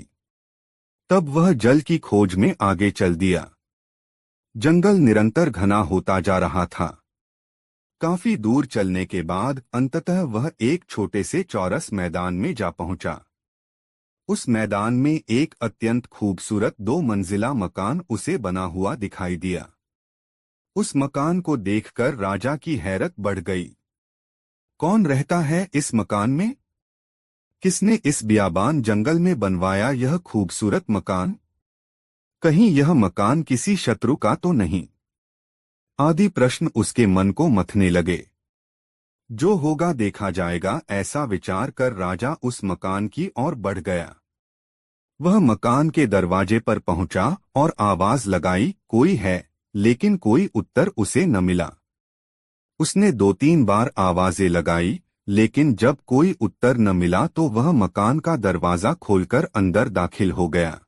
तब वह जल की खोज में आगे चल दिया। जंगल निरंतर घना होता जा रहा था। काफी दूर चलने के बाद अंततः वह एक छोटे से चौरस मैदान में जा पहुंचा। उस मैदान में एक अत्यंत खूबसूरत 2 मंजिला मकान उसे बना हुआ दिखाई दिया। उस मकान को देखकर राजा की हैरत बढ़ गई। कौन रहता है इस मकान में? किसने इस बियाबान जंगल में बनवाया यह खूबसूरत मकान? कहीं यह मकान किसी शत्रु का तो नहीं? आदि प्रश्न उसके मन को मथने लगे। जो होगा देखा जाएगा, ऐसा विचार कर राजा उस मकान की ओर बढ़ गया। वह मकान के दरवाजे पर पहुंचा और आवाज लगाई, कोई है, लेकिन कोई उत्तर उसे न मिला। उसने 2-3 बार आवाजें लगाई, लेकिन जब कोई उत्तर न मिला तो वह मकान का दरवाजा खोलकर अंदर दाखिल हो गया।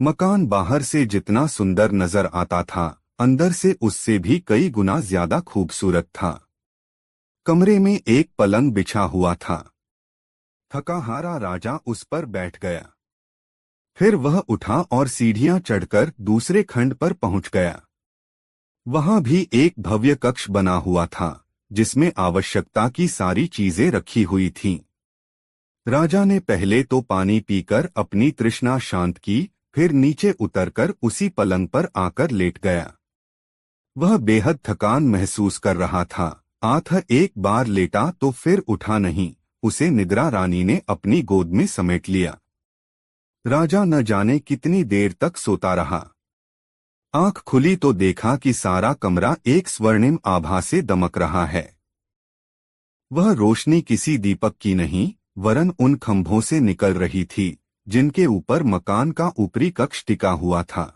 मकान बाहर से जितना सुंदर नजर आता था, अंदर से उससे भी कई गुना ज्यादा खूबसूरत था। कमरे में एक पलंग बिछा हुआ था। थका हारा राजा उस पर बैठ गया। फिर वह उठा और सीढ़ियां चढ़कर दूसरे खंड पर पहुंच गया। वहां भी एक भव्य कक्ष बना हुआ था, जिसमें आवश्यकता की सारी चीजें रखी हुई थीं। राजा ने पहले तो पानी पीकर अपनी तृष्णा शांत की, फिर नीचे उतरकर उसी पलंग पर आकर लेट गया। वह बेहद थकान महसूस कर रहा था। आठ एक बार लेटा तो फिर उठा नहीं। उसे निद्रा रानी ने अपनी गोद में समेट लिया। राजा न जाने कितनी देर तक सोता रहा। आंख खुली तो देखा कि सारा कमरा एक स्वर्णिम आभा से दमक रहा है। वह रोशनी किसी दीपक की नहीं, वरन उन खंभों से निकल रही थी, जिनके ऊपर मकान का ऊपरी कक्ष टिका हुआ था।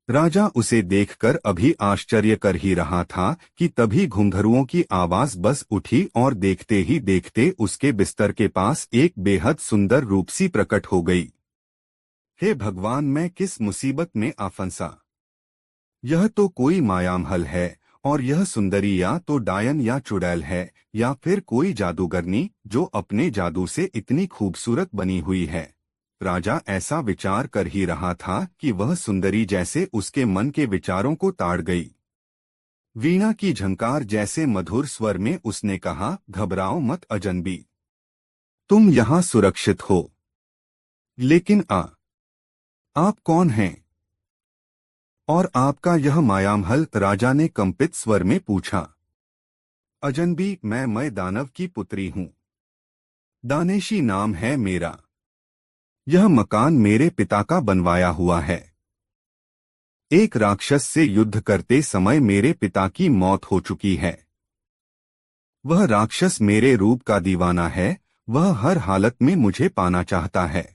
राजा उसे देखकर अभी आश्चर्य कर ही रहा था कि तभी घुंघरुओं की आवाज बस उठी और देखते ही देखते उसके बिस्तर के पास एक बेहद सुंदर रूपसी प्रकट हो गई। हे भगवान, मैं किस मुसीबत में आ फंसा। यह तो कोई मायामहल है, और यह सुंदरी या तो डायन या चुड़ैल है, या फिर कोई जादूगरनी जो अपने जादू से इतनी खूबसूरत बनी हुई है। राजा ऐसा विचार कर ही रहा था कि वह सुंदरी जैसे उसके मन के विचारों को ताड़ गई। वीणा की झंकार जैसे मधुर स्वर में उसने कहा, घबराओ मत अजनबी, तुम यहाँ सुरक्षित हो। लेकिन आप कौन हैं? और आपका यह मायामहल? राजा ने कंपित स्वर में पूछा। अजनबी, मैं दानव की पुत्री हूँ। दानेशी नाम है मेरा। यह मकान मेरे पिता का बनवाया हुआ है। एक राक्षस से युद्ध करते समय मेरे पिता की मौत हो चुकी है। वह राक्षस मेरे रूप का दीवाना है। वह हर हालत में मुझे पाना चाहता है।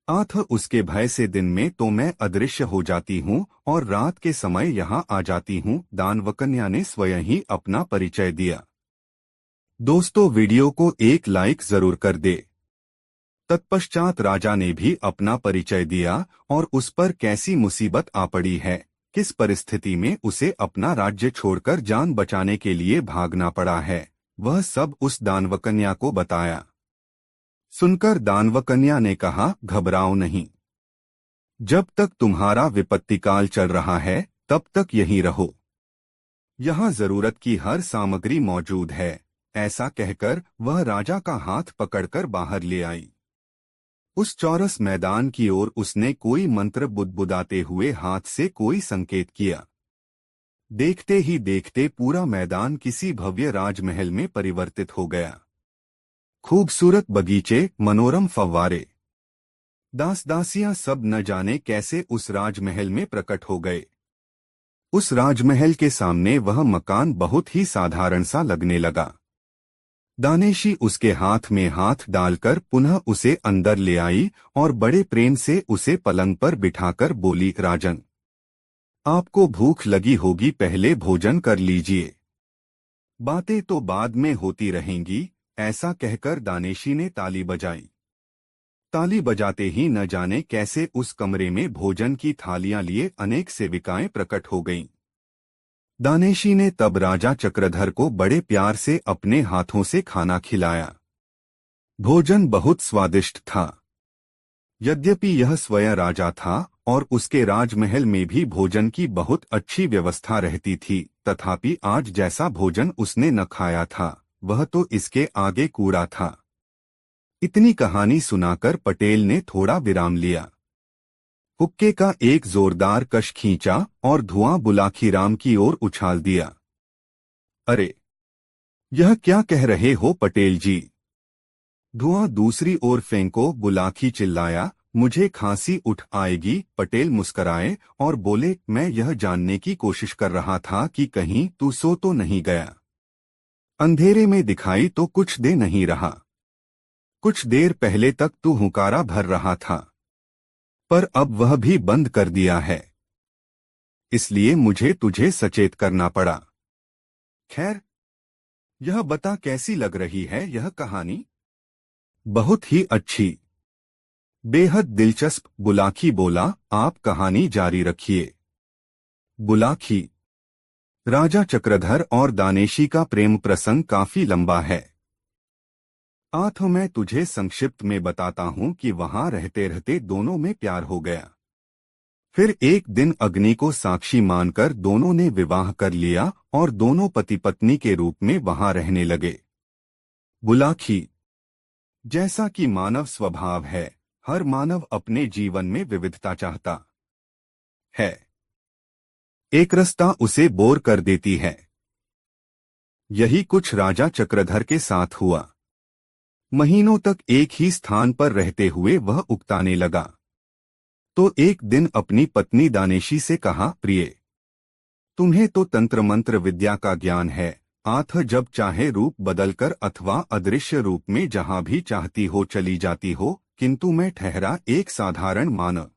आठ उसके भय से दिन में तो मैं अदृश्य हो जाती हूँ और रात के समय यहाँ आ जाती हूँ। दानवकन्या ने स्वयं ही अपना परिचय दिया। दोस्तों, वीडियो को एक लाइक जरूर कर दे। तत्पश्चात राजा ने भी अपना परिचय दिया और उस पर कैसी मुसीबत आ पड़ी है, किस परिस्थिति में उसे अपना राज्य छोड़कर जान बचाने के लिए भागना पड़ा है, वह सब उस दानवकन्या को बताया। सुनकर दानवकन्या ने कहा, घबराओ नहीं। जब तक तुम्हारा विपत्तिकाल चल रहा है तब तक यहीं रहो। यहाँ जरूरत की हर सामग्री मौजूद है। ऐसा कहकर वह राजा का हाथ पकड़कर बाहर ले आई। उस चौरस मैदान की ओर उसने कोई मंत्र बुदबुदाते हुए हाथ से कोई संकेत किया। देखते ही देखते पूरा मैदान किसी भव्य राजमहल में परिवर्तित हो गया। खूबसूरत बगीचे, मनोरम फव्वारे, दास दासियां सब न जाने कैसे उस राजमहल में प्रकट हो गए। उस राजमहल के सामने वह मकान बहुत ही साधारण सा लगने लगा। दानेशी उसके हाथ में हाथ डालकर पुनः उसे अंदर ले आई और बड़े प्रेम से उसे पलंग पर बिठाकर बोली, राजन, आपको भूख लगी होगी, पहले भोजन कर लीजिए, बातें तो बाद में होती रहेंगी। ऐसा कहकर दानेशी ने ताली बजाई। ताली बजाते ही न जाने कैसे उस कमरे में भोजन की थालियां लिए अनेक सेविकाएं प्रकट हो गईं। दानेशी ने तब राजा चक्रधर को बड़े प्यार से अपने हाथों से खाना खिलाया। भोजन बहुत स्वादिष्ट था। यद्यपि यह स्वयं राजा था और उसके राजमहल में भी भोजन की बहुत अच्छी व्यवस्था रहती थी, तथापि आज जैसा भोजन उसने न खाया था वह तो इसके आगे कूड़ा था। इतनी कहानी सुनाकर पटेल ने थोड़ा विराम लिया। हुक्के का एक जोरदार कश खींचा और धुआं बुलाखीराम की ओर उछाल दिया। अरे, यह क्या कह रहे हो पटेल जी? धुआं दूसरी ओर फेंको, बुलाखी चिल्लाया। मुझे खांसी उठ आएगी। पटेल मुस्कराए और बोले, मैं यह जानने की कोशिश कर रहा था कि कहीं तू सो तो नहीं गया। अंधेरे में दिखाई तो कुछ दे नहीं रहा। कुछ देर पहले तक तू हुंकारा भर रहा था, पर अब वह भी बंद कर दिया है, इसलिए मुझे तुझे सचेत करना पड़ा। खैर, यह बता कैसी लग रही है यह कहानी? बहुत ही अच्छी, बेहद दिलचस्प, बुलाखी बोला। आप कहानी जारी रखिए। बुलाखी, राजा चक्रधर और दानेशी का प्रेम प्रसंग काफी लंबा है। तो मैं तुझे संक्षिप्त में बताता हूं कि वहां रहते रहते दोनों में प्यार हो गया। फिर एक दिन अग्नि को साक्षी मानकर दोनों ने विवाह कर लिया और दोनों पति पत्नी के रूप में वहां रहने लगे। बुलाखी, जैसा कि मानव स्वभाव है, हर मानव अपने जीवन में विविधता चाहता है। एकरसता उसे बोर कर देती है। यही कुछ राजा चक्रधर के साथ हुआ। महीनों तक एक ही स्थान पर रहते हुए वह उकताने लगा। तो एक दिन अपनी पत्नी दानेशी से कहा, प्रिय, तुम्हें तो तंत्र मंत्र विद्या का ज्ञान है। जब चाहे रूप बदलकर अथवा अदृश्य रूप में जहां भी चाहती हो चली जाती हो, किंतु मैं ठहरा एक साधारण मानव।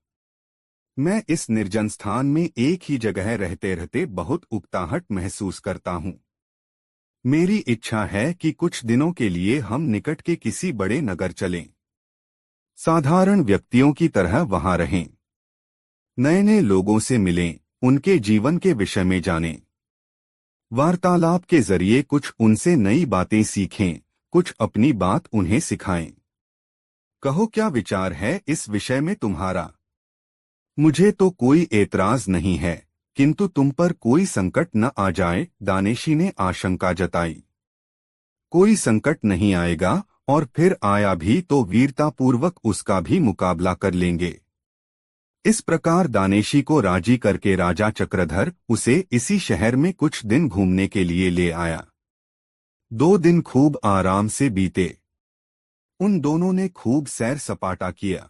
मैं इस निर्जन स्थान में एक ही जगह रहते रहते बहुत उकताहट महसूस करता हूँ। मेरी इच्छा है कि कुछ दिनों के लिए हम निकट के किसी बड़े नगर चलें, साधारण व्यक्तियों की तरह वहां रहें, नए नए लोगों से मिलें, उनके जीवन के विषय में जानें, वार्तालाप के जरिए कुछ उनसे नई बातें सीखें, कुछ अपनी बात उन्हें सिखाएं। कहो, क्या विचार है इस विषय में तुम्हारा? मुझे तो कोई एतराज नहीं है, किंतु तुम पर कोई संकट न आ जाए, दानेशी ने आशंका जताई। कोई संकट नहीं आएगा, और फिर आया भी तो वीरतापूर्वक उसका भी मुकाबला कर लेंगे। इस प्रकार दानेशी को राजी करके राजा चक्रधर उसे इसी शहर में कुछ दिन घूमने के लिए ले आया। 2 दिन खूब आराम से बीते। उन दोनों ने खूब सैर सपाटा किया,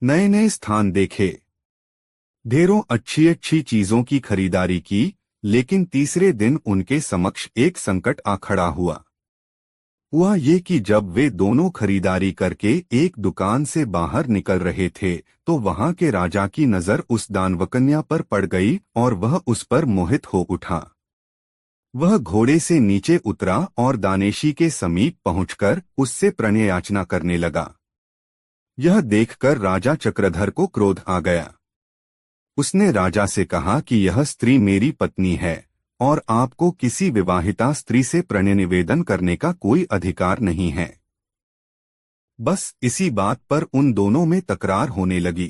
नए नए स्थान देखे, ढेरों अच्छी अच्छी चीजों की खरीदारी की। लेकिन तीसरे दिन उनके समक्ष एक संकट आ खड़ा हुआ ये कि जब वे दोनों खरीदारी करके एक दुकान से बाहर निकल रहे थे, तो वहां के राजा की नजर उस दानवकन्या पर पड़ गई और वह उस पर मोहित हो उठा। वह घोड़े से नीचे उतरा और दानेशी के समीप पहुंचकर उससे प्रणय याचना करने लगा। यह देखकर राजा चक्रधर को क्रोध आ गया। उसने राजा से कहा कि यह स्त्री मेरी पत्नी है और आपको किसी विवाहिता स्त्री से प्रणय निवेदन करने का कोई अधिकार नहीं है। बस इसी बात पर उन दोनों में तकरार होने लगी।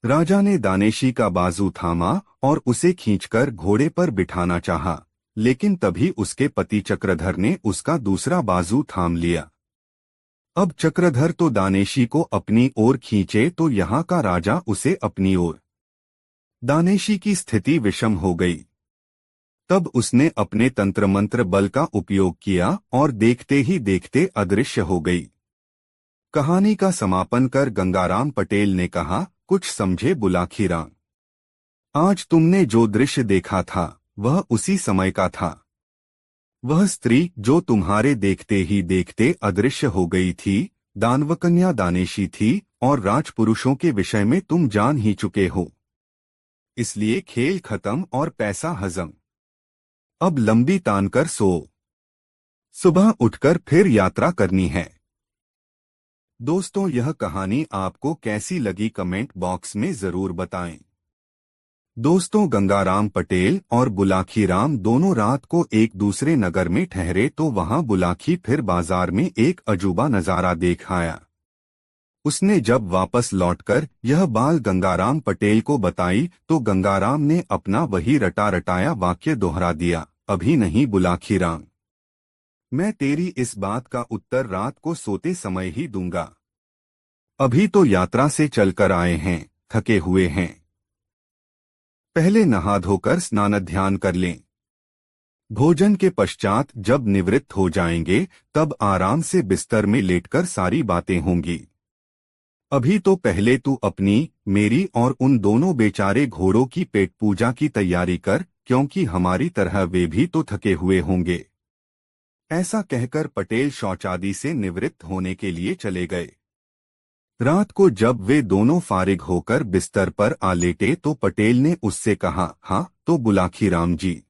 राजा ने दानेशी का बाजू थामा और उसे खींचकर घोड़े पर बिठाना चाहा, लेकिन तभी उसके पति चक्रधर ने उसका दूसरा बाजू थाम लिया। अब चक्रधर तो दानेशी को अपनी ओर खींचे तो यहाँ का राजा उसे अपनी ओर। दानेशी की स्थिति विषम हो गई। तब उसने अपने तंत्र मंत्र बल का उपयोग किया और देखते ही देखते अदृश्य हो गई। कहानी का समापन कर गंगाराम पटेल ने कहा, कुछ समझे बुलाखीराम? आज तुमने जो दृश्य देखा था वह उसी समय का था। वह स्त्री जो तुम्हारे देखते ही देखते अदृश्य हो गई थी, दानवकन्या दानेशी थी और राजपुरुषों के विषय में तुम जान ही चुके हो। इसलिए खेल खत्म और पैसा हजम। अब लंबी तान कर सो। सुबह उठकर फिर यात्रा करनी है। दोस्तों, यह कहानी आपको कैसी लगी कमेंट बॉक्स में जरूर बताएं। दोस्तों, गंगाराम पटेल और बुलाखी राम दोनों रात को एक दूसरे नगर में ठहरे तो वहां बुलाखी फिर बाजार में एक अजूबा नजारा देख आया। उसने जब वापस लौटकर यह बात गंगाराम पटेल को बताई तो गंगाराम ने अपना वही रटा रटाया वाक्य दोहरा दिया, अभी नहीं बुलाखी राम, मैं तेरी इस बात का उत्तर रात को सोते समय ही दूंगा। अभी तो यात्रा से चलकर आए हैं, थके हुए हैं। पहले नहा धोकर स्नान ध्यान कर लें। भोजन के पश्चात जब निवृत्त हो जाएंगे तब आराम से बिस्तर में लेटकर सारी बातें होंगी। अभी तो पहले तू अपनी, मेरी और उन दोनों बेचारे घोड़ों की पेट पूजा की तैयारी कर, क्योंकि हमारी तरह वे भी तो थके हुए होंगे। ऐसा कहकर पटेल शौचादि से निवृत्त होने के लिए चले गए। रात को जब वे दोनों फारिग होकर बिस्तर पर आ लेटे तो पटेल ने उससे कहा, हाँ तो बुलाखी राम जी,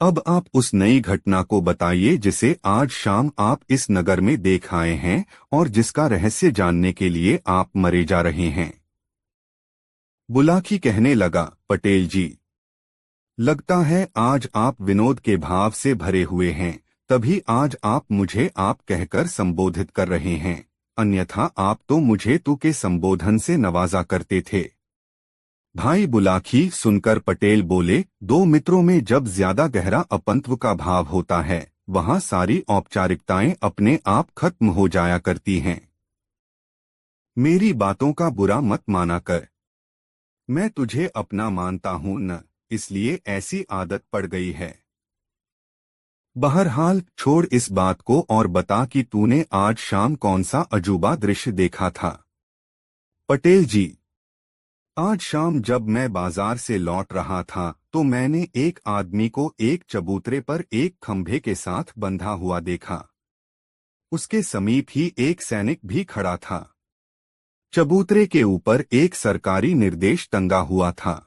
अब आप उस नई घटना को बताइए जिसे आज शाम आप इस नगर में देख आए हैं और जिसका रहस्य जानने के लिए आप मरे जा रहे हैं। बुलाखी कहने लगा, पटेल जी, लगता है आज आप विनोद के भाव से भरे हुए हैं, तभी आज आप मुझे आप कहकर संबोधित कर रहे हैं, अन्यथा आप तो मुझे तू के संबोधन से नवाजा करते थे। भाई बुलाखी सुनकर पटेल बोले, दो मित्रों में जब ज्यादा गहरा अपंत्व का भाव होता है वहां सारी औपचारिकताएं अपने आप खत्म हो जाया करती हैं। मेरी बातों का बुरा मत माना कर, मैं तुझे अपना मानता हूं न, इसलिए ऐसी आदत पड़ गई है। बहरहाल छोड़ इस बात को और बता कि तूने आज शाम कौन सा अजूबा दृश्य देखा था। पटेल जी, आज शाम जब मैं बाजार से लौट रहा था तो मैंने एक आदमी को एक चबूतरे पर एक खंभे के साथ बंधा हुआ देखा। उसके समीप ही एक सैनिक भी खड़ा था। चबूतरे के ऊपर एक सरकारी निर्देश टंगा हुआ था,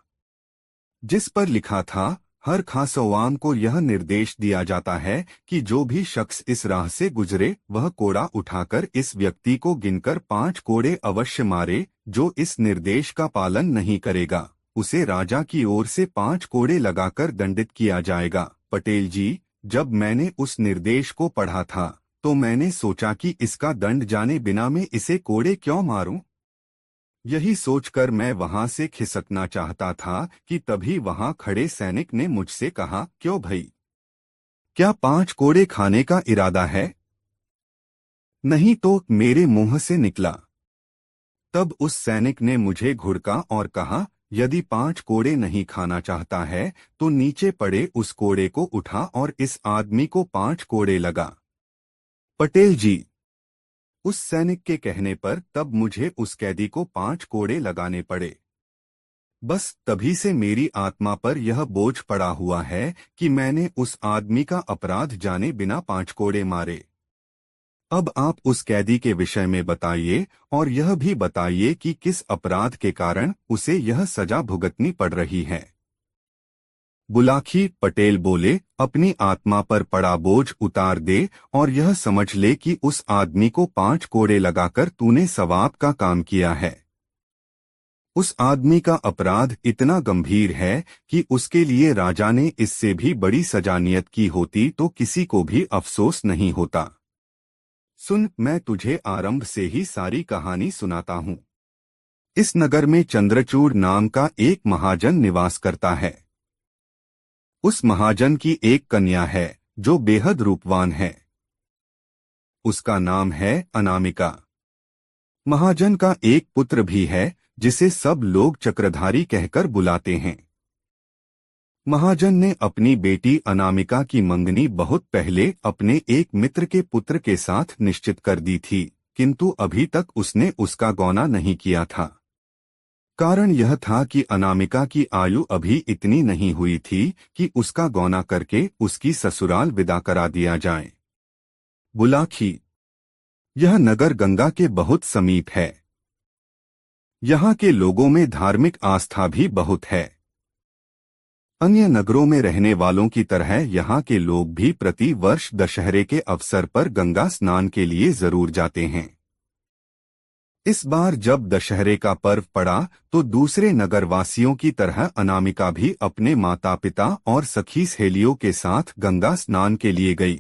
जिस पर लिखा था, हर खासवान को यह निर्देश दिया जाता है कि जो भी शख्स इस राह से गुजरे वह कोड़ा उठाकर इस व्यक्ति को गिनकर 5 कोड़े अवश्य मारे। जो इस निर्देश का पालन नहीं करेगा उसे राजा की ओर से 5 कोड़े लगाकर दंडित किया जाएगा। पटेल जी, जब मैंने उस निर्देश को पढ़ा था तो मैंने सोचा कि इसका दंड जाने बिना मैं इसे कोड़े क्यों मारूं। यही सोचकर मैं वहां से खिसकना चाहता था कि तभी वहां खड़े सैनिक ने मुझसे कहा, क्यों भाई, क्या 5 कोड़े खाने का इरादा है? नहीं तो, मेरे मुंह से निकला। तब उस सैनिक ने मुझे घुड़का और कहा, यदि 5 कोड़े नहीं खाना चाहता है तो नीचे पड़े उस कोड़े को उठा और इस आदमी को 5 कोड़े लगा। पटेल जी, उस सैनिक के कहने पर तब मुझे उस कैदी को 5 कोड़े लगाने पड़े। बस तभी से मेरी आत्मा पर यह बोझ पड़ा हुआ है कि मैंने उस आदमी का अपराध जाने बिना 5 कोड़े मारे। अब आप उस कैदी के विषय में बताइए और यह भी बताइए कि किस अपराध के कारण उसे यह सजा भुगतनी पड़ रही है। बुलाखी पटेल बोले, अपनी आत्मा पर पड़ा बोझ उतार दे और यह समझ ले कि उस आदमी को 5 कोड़े लगाकर तूने सवाब का काम किया है। उस आदमी का अपराध इतना गंभीर है कि उसके लिए राजा ने इससे भी बड़ी सजा नियत की होती तो किसी को भी अफसोस नहीं होता। सुन, मैं तुझे आरंभ से ही सारी कहानी सुनाता हूँ। इस नगर में चंद्रचूड़ नाम का एक महाजन निवास करता है। उस महाजन की एक कन्या है जो बेहद रूपवान है। उसका नाम है अनामिका। महाजन का एक पुत्र भी है जिसे सब लोग चक्रधारी कहकर बुलाते हैं। महाजन ने अपनी बेटी अनामिका की मंगनी बहुत पहले अपने एक मित्र के पुत्र के साथ निश्चित कर दी थी, किंतु अभी तक उसने उसका गौना नहीं किया था। कारण यह था कि अनामिका की आयु अभी इतनी नहीं हुई थी कि उसका गौना करके उसकी ससुराल विदा करा दिया जाए। बुलाखी। यह नगर गंगा के बहुत समीप है। यहाँ के लोगों में धार्मिक आस्था भी बहुत है। अन्य नगरों में रहने वालों की तरह यहाँ के लोग भी प्रति वर्ष दशहरे के अवसर पर गंगा स्नान के लिए जरूर जाते हैं। इस बार जब दशहरे का पर्व पड़ा तो दूसरे नगरवासियों की तरह अनामिका भी अपने माता पिता और सखी सहेलियों के साथ गंगा स्नान के लिए गई।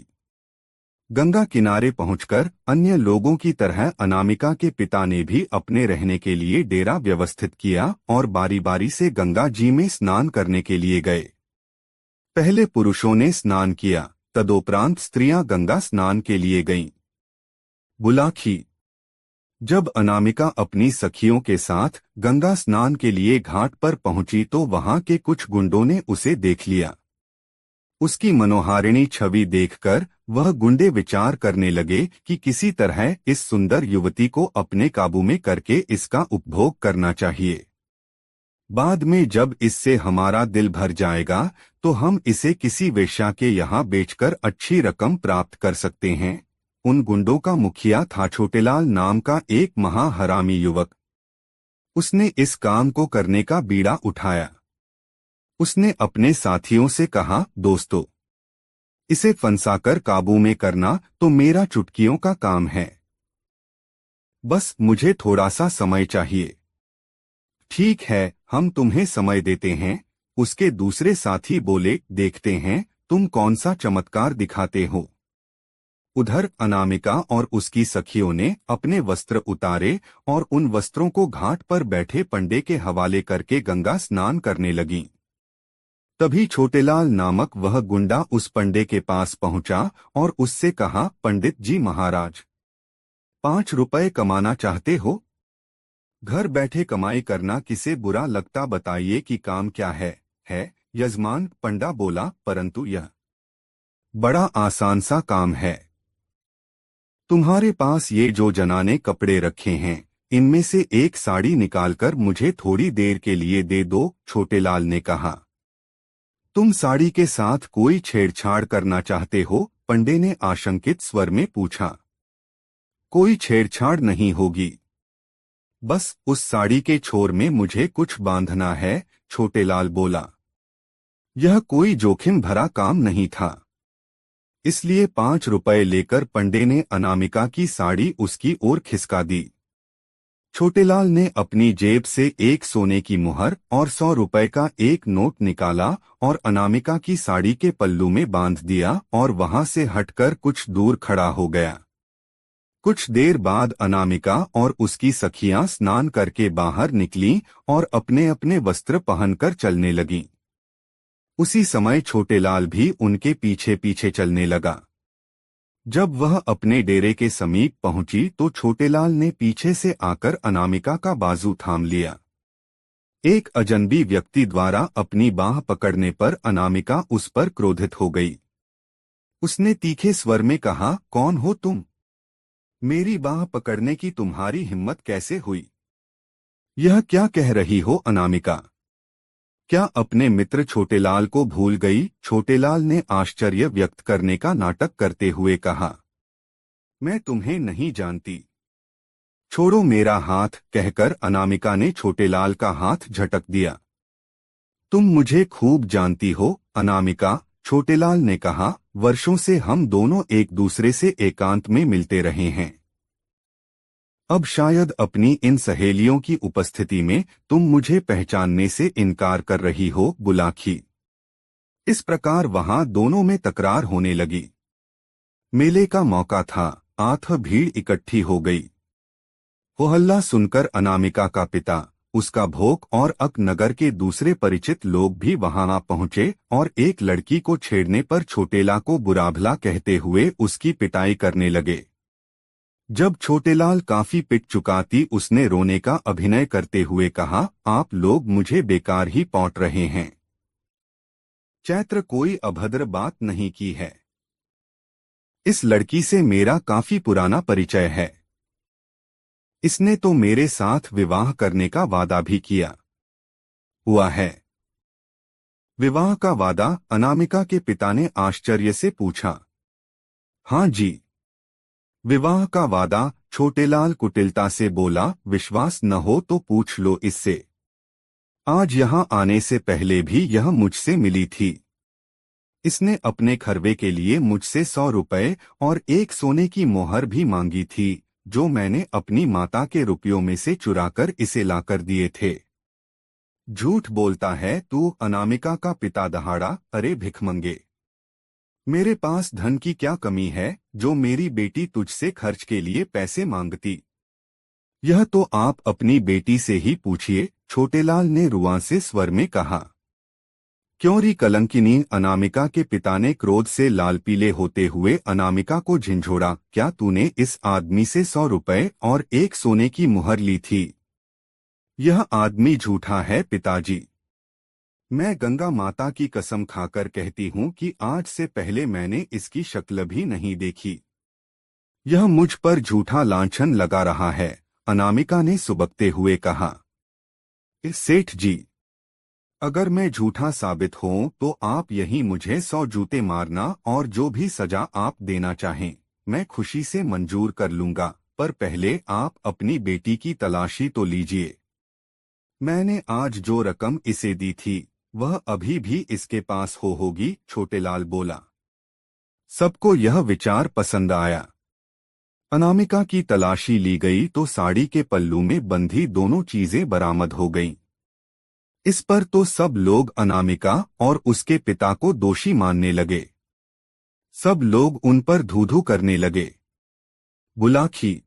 गंगा किनारे पहुंचकर अन्य लोगों की तरह अनामिका के पिता ने भी अपने रहने के लिए डेरा व्यवस्थित किया और बारी बारी से गंगा जी में स्नान करने के लिए गए। पहले पुरुषों ने स्नान किया, तदोपरांत स्त्रियां गंगा स्नान के लिए गईं। बुलाखी। जब अनामिका अपनी सखियों के साथ गंगा स्नान के लिए घाट पर पहुंची तो वहां के कुछ गुंडों ने उसे देख लिया। उसकी मनोहारिणी छवि देखकर वह गुंडे विचार करने लगे कि किसी तरह इस सुंदर युवती को अपने काबू में करके इसका उपभोग करना चाहिए। बाद में जब इससे हमारा दिल भर जाएगा तो हम इसे किसी वेश्या के यहाँ बेचकर अच्छी रकम प्राप्त कर सकते हैं। उन गुंडों का मुखिया था छोटेलाल नाम का एक महाहरामी युवक। उसने इस काम को करने का बीड़ा उठाया। उसने अपने साथियों से कहा, दोस्तों, इसे फंसाकर काबू में करना तो मेरा चुटकियों का काम है। बस मुझे थोड़ा सा समय चाहिए। ठीक है, हम तुम्हें समय देते हैं। उसके दूसरे साथी बोले, देखते हैं तुम कौन सा चमत्कार दिखाते हो। उधर अनामिका और उसकी सखियों ने अपने वस्त्र उतारे और उन वस्त्रों को घाट पर बैठे पंडे के हवाले करके गंगा स्नान करने लगीं। तभी छोटेलाल नामक वह गुंडा उस पंडे के पास पहुंचा और उससे कहा, पंडित जी महाराज, 5 रुपए कमाना चाहते हो? घर बैठे कमाई करना किसे बुरा लगता, बताइए कि काम क्या है यजमान। पंडा बोला, परंतु यह बड़ा आसान सा काम है। तुम्हारे पास ये जो जनाने कपड़े रखे हैं, इनमें से एक साड़ी निकालकर मुझे थोड़ी देर के लिए दे दो। छोटेलाल ने कहा, तुम साड़ी के साथ कोई छेड़छाड़ करना चाहते हो? पंडे ने आशंकित स्वर में पूछा। कोई छेड़छाड़ नहीं होगी, बस उस साड़ी के छोर में मुझे कुछ बांधना है। छोटेलाल बोला। यह कोई जोखिम भरा काम नहीं था, इसलिए 5 रुपए लेकर पंडे ने अनामिका की साड़ी उसकी ओर खिसका दी। छोटेलाल ने अपनी जेब से एक सोने की मुहर और 100 रुपए का एक नोट निकाला और अनामिका की साड़ी के पल्लू में बांध दिया और वहां से हटकर कुछ दूर खड़ा हो गया। कुछ देर बाद अनामिका और उसकी सखियां स्नान करके बाहर निकलीं और अपने अपने वस्त्र पहनकर चलने लगीं। उसी समय छोटेलाल भी उनके पीछे पीछे चलने लगा। जब वह अपने डेरे के समीप पहुंची तो छोटेलाल ने पीछे से आकर अनामिका का बाजू थाम लिया। एक अजनबी व्यक्ति द्वारा अपनी बाह पकड़ने पर अनामिका उस पर क्रोधित हो गई। उसने तीखे स्वर में कहा, कौन हो तुम? मेरी बाह पकड़ने की तुम्हारी हिम्मत कैसे हुई? यह क्या कह रही हो अनामिका? क्या अपने मित्र छोटेलाल को भूल गई? छोटेलाल ने आश्चर्य व्यक्त करने का नाटक करते हुए कहा, मैं तुम्हें नहीं जानती। छोड़ो मेरा हाथ, कहकर अनामिका ने छोटेलाल का हाथ झटक दिया। तुम मुझे खूब जानती हो अनामिका, छोटेलाल ने कहा, वर्षों से हम दोनों एक दूसरे से एकांत में मिलते रहे हैं। अब शायद अपनी इन सहेलियों की उपस्थिति में तुम मुझे पहचानने से इनकार कर रही हो। बुलाखी। इस प्रकार वहां दोनों में तकरार होने लगी। मेले का मौका था, आठ भीड़ इकट्ठी हो गई। वो हल्ला सुनकर अनामिका का पिता, उसका भोग और अक नगर के दूसरे परिचित लोग भी वहां आ पहुंचे और एक लड़की को छेड़ने पर छोटेला को बुरा-भला कहते हुए उसकी पिटाई करने लगे। जब छोटेलाल काफी पिट चुका थी, उसने रोने का अभिनय करते हुए कहा, आप लोग मुझे बेकार ही पौंट रहे हैं। चैत्र कोई अभद्र बात नहीं की है। इस लड़की से मेरा काफी पुराना परिचय है। इसने तो मेरे साथ विवाह करने का वादा भी किया हुआ है। विवाह का वादा? अनामिका के पिता ने आश्चर्य से पूछा। हाँ जी, विवाह का वादा, छोटेलाल कुटिलता से बोला। विश्वास न हो तो पूछ लो इससे। आज यहाँ आने से पहले भी यह मुझसे मिली थी। इसने अपने खरवे के लिए मुझसे 100 रुपए और एक सोने की मोहर भी मांगी थी, जो मैंने अपनी माता के रुपयों में से चुराकर इसे लाकर दिए थे। झूठ बोलता है तू, अनामिका का पिता दहाड़ा। अरे भिखमंगे, मेरे पास धन की क्या कमी है जो मेरी बेटी तुझसे खर्च के लिए पैसे मांगती? यह तो आप अपनी बेटी से ही पूछिए, छोटेलाल ने रुआंसे स्वर में कहा। क्यों री कलंकिनी? अनामिका के पिता ने क्रोध से लाल पीले होते हुए अनामिका को झिंझोड़ा। क्या तूने इस आदमी से 100 रुपए और एक सोने की मुहर ली थी? यह आदमी झूठा है पिताजी। मैं गंगा माता की कसम खाकर कहती हूँ कि आज से पहले मैंने इसकी शक्ल भी नहीं देखी। यह मुझ पर झूठा लांछन लगा रहा है, अनामिका ने सुबकते हुए कहा। सेठ जी, अगर मैं झूठा साबित हूं तो आप यहीं मुझे 100 जूते मारना और जो भी सजा आप देना चाहें मैं खुशी से मंजूर कर लूंगा, पर पहले आप अपनी बेटी की तलाशी तो लीजिए। मैंने आज जो रकम इसे दी थी वह अभी भी इसके पास होगी, छोटेलाल बोला। सबको यह विचार पसंद आया। अनामिका की तलाशी ली गई तो साड़ी के पल्लू में बंधी दोनों चीजें बरामद हो गईं। इस पर तो सब लोग अनामिका और उसके पिता को दोषी मानने लगे। सब लोग उन पर धू-धू करने लगे। बुलाखी।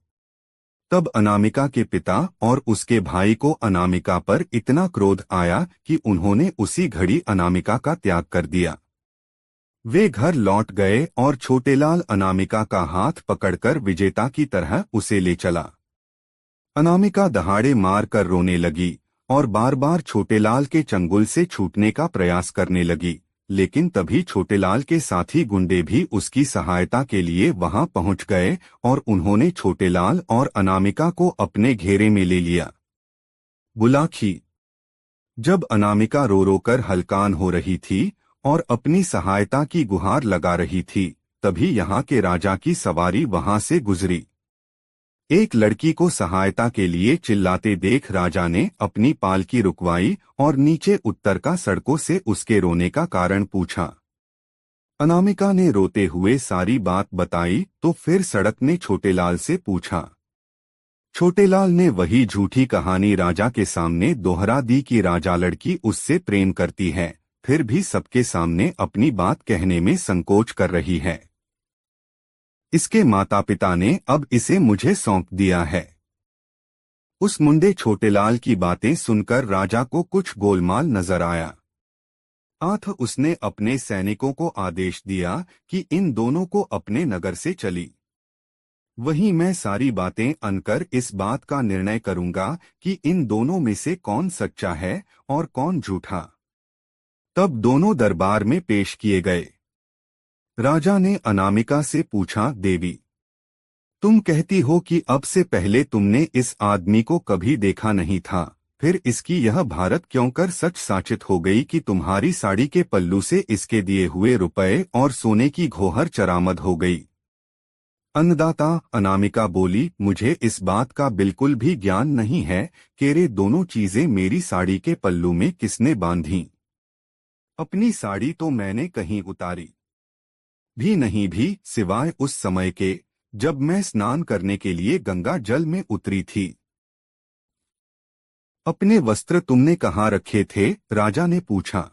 तब अनामिका के पिता और उसके भाई को अनामिका पर इतना क्रोध आया कि उन्होंने उसी घड़ी अनामिका का त्याग कर दिया। वे घर लौट गए और छोटेलाल अनामिका का हाथ पकड़कर विजेता की तरह उसे ले चला। अनामिका दहाड़े मार कर रोने लगी और बार बार छोटेलाल के चंगुल से छूटने का प्रयास करने लगी, लेकिन तभी छोटेलाल के साथी गुंडे भी उसकी सहायता के लिए वहां पहुंच गए और उन्होंने छोटेलाल और अनामिका को अपने घेरे में ले लिया। बुलाखी। जब अनामिका रो रो कर हलकान हो रही थी और अपनी सहायता की गुहार लगा रही थी, तभी यहाँ के राजा की सवारी वहां से गुजरी। एक लड़की को सहायता के लिए चिल्लाते देख राजा ने अपनी पालकी रुकवाई और नीचे उतर का सड़कों से उसके रोने का कारण पूछा। अनामिका ने रोते हुए सारी बात बताई तो फिर सड़क ने छोटेलाल से पूछा। छोटेलाल ने वही झूठी कहानी राजा के सामने दोहरा दी कि राजा लड़की उससे प्रेम करती है, फिर भी सबके सामने अपनी बात कहने में संकोच कर रही है। इसके माता पिता ने अब इसे मुझे सौंप दिया है। उस मुंडे छोटेलाल की बातें सुनकर राजा को कुछ गोलमाल नजर आया। आठ उसने अपने सैनिकों को आदेश दिया कि इन दोनों को अपने नगर से चली। वहीं मैं सारी बातें अनकर इस बात का निर्णय करूंगा कि इन दोनों में से कौन सच्चा है और कौन झूठा। तब दोनों दरबार में पेश किए गए। राजा ने अनामिका से पूछा, देवी, तुम कहती हो कि अब से पहले तुमने इस आदमी को कभी देखा नहीं था, फिर इसकी यह भारत क्यों कर सच साचित हो गई कि तुम्हारी साड़ी के पल्लू से इसके दिए हुए रुपए और सोने की घोहर चरामद हो गई? अन्नदाता, अनामिका बोली, मुझे इस बात का बिल्कुल भी ज्ञान नहीं है कि ये दोनों चीजें मेरी साड़ी के पल्लू में किसने बांधी। अपनी साड़ी तो मैंने कहीं उतारी भी नहीं, भी सिवाय उस समय के जब मैं स्नान करने के लिए गंगा जल में उतरी थी। अपने वस्त्र तुमने कहाँ रखे थे? राजा ने पूछा।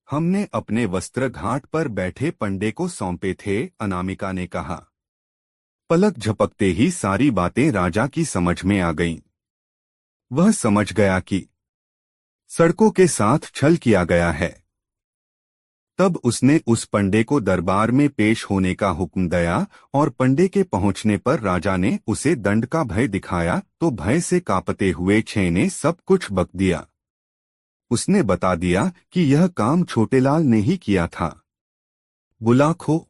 हमने अपने वस्त्र घाट पर बैठे पंडे को सौंपे थे, अनामिका ने कहा। पलक झपकते ही सारी बातें राजा की समझ में आ गईं। वह समझ गया कि सड़कों के साथ छल किया गया है। तब उसने उस पंडे को दरबार में पेश होने का हुक्म दिया और पंडे के पहुंचने पर राजा ने उसे दंड का भय दिखाया तो भय से कांपते हुए छे ने सब कुछ बक दिया। उसने बता दिया कि यह काम छोटेलाल ने ही किया था। बुलाखो।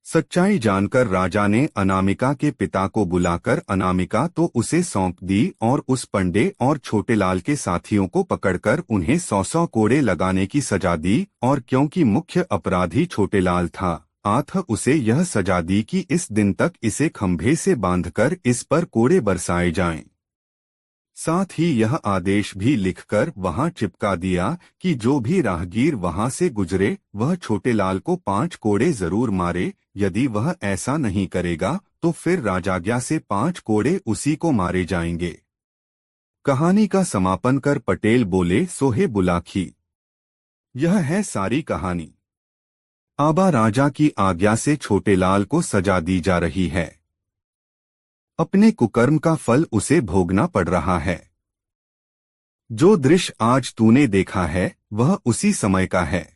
सच्चाई जानकर राजा ने अनामिका के पिता को बुलाकर अनामिका तो उसे सौंप दी और उस पंडे और छोटेलाल के साथियों को पकड़कर उन्हें 100 कोड़े लगाने की सजा दी और क्योंकि मुख्य अपराधी छोटेलाल था आथ उसे यह सजा दी कि इस दिन तक इसे खंभे से बांधकर इस पर कोड़े बरसाए जाएं। साथ ही यह आदेश भी लिखकर वहां चिपका दिया कि जो भी राहगीर वहां से गुजरे वह छोटेलाल को 5 कोड़े जरूर मारे, यदि वह ऐसा नहीं करेगा तो फिर राजाज्ञा से 5 कोड़े उसी को मारे जाएंगे। कहानी का समापन कर पटेल बोले, सोहे बुलाखी। यह है सारी कहानी। आबा राजा की आज्ञा से छोटेलाल को सजा दी जा रही है। अपने कुकर्म का फल उसे भोगना पड़ रहा है। जो दृश्य आज तूने देखा है वह उसी समय का है।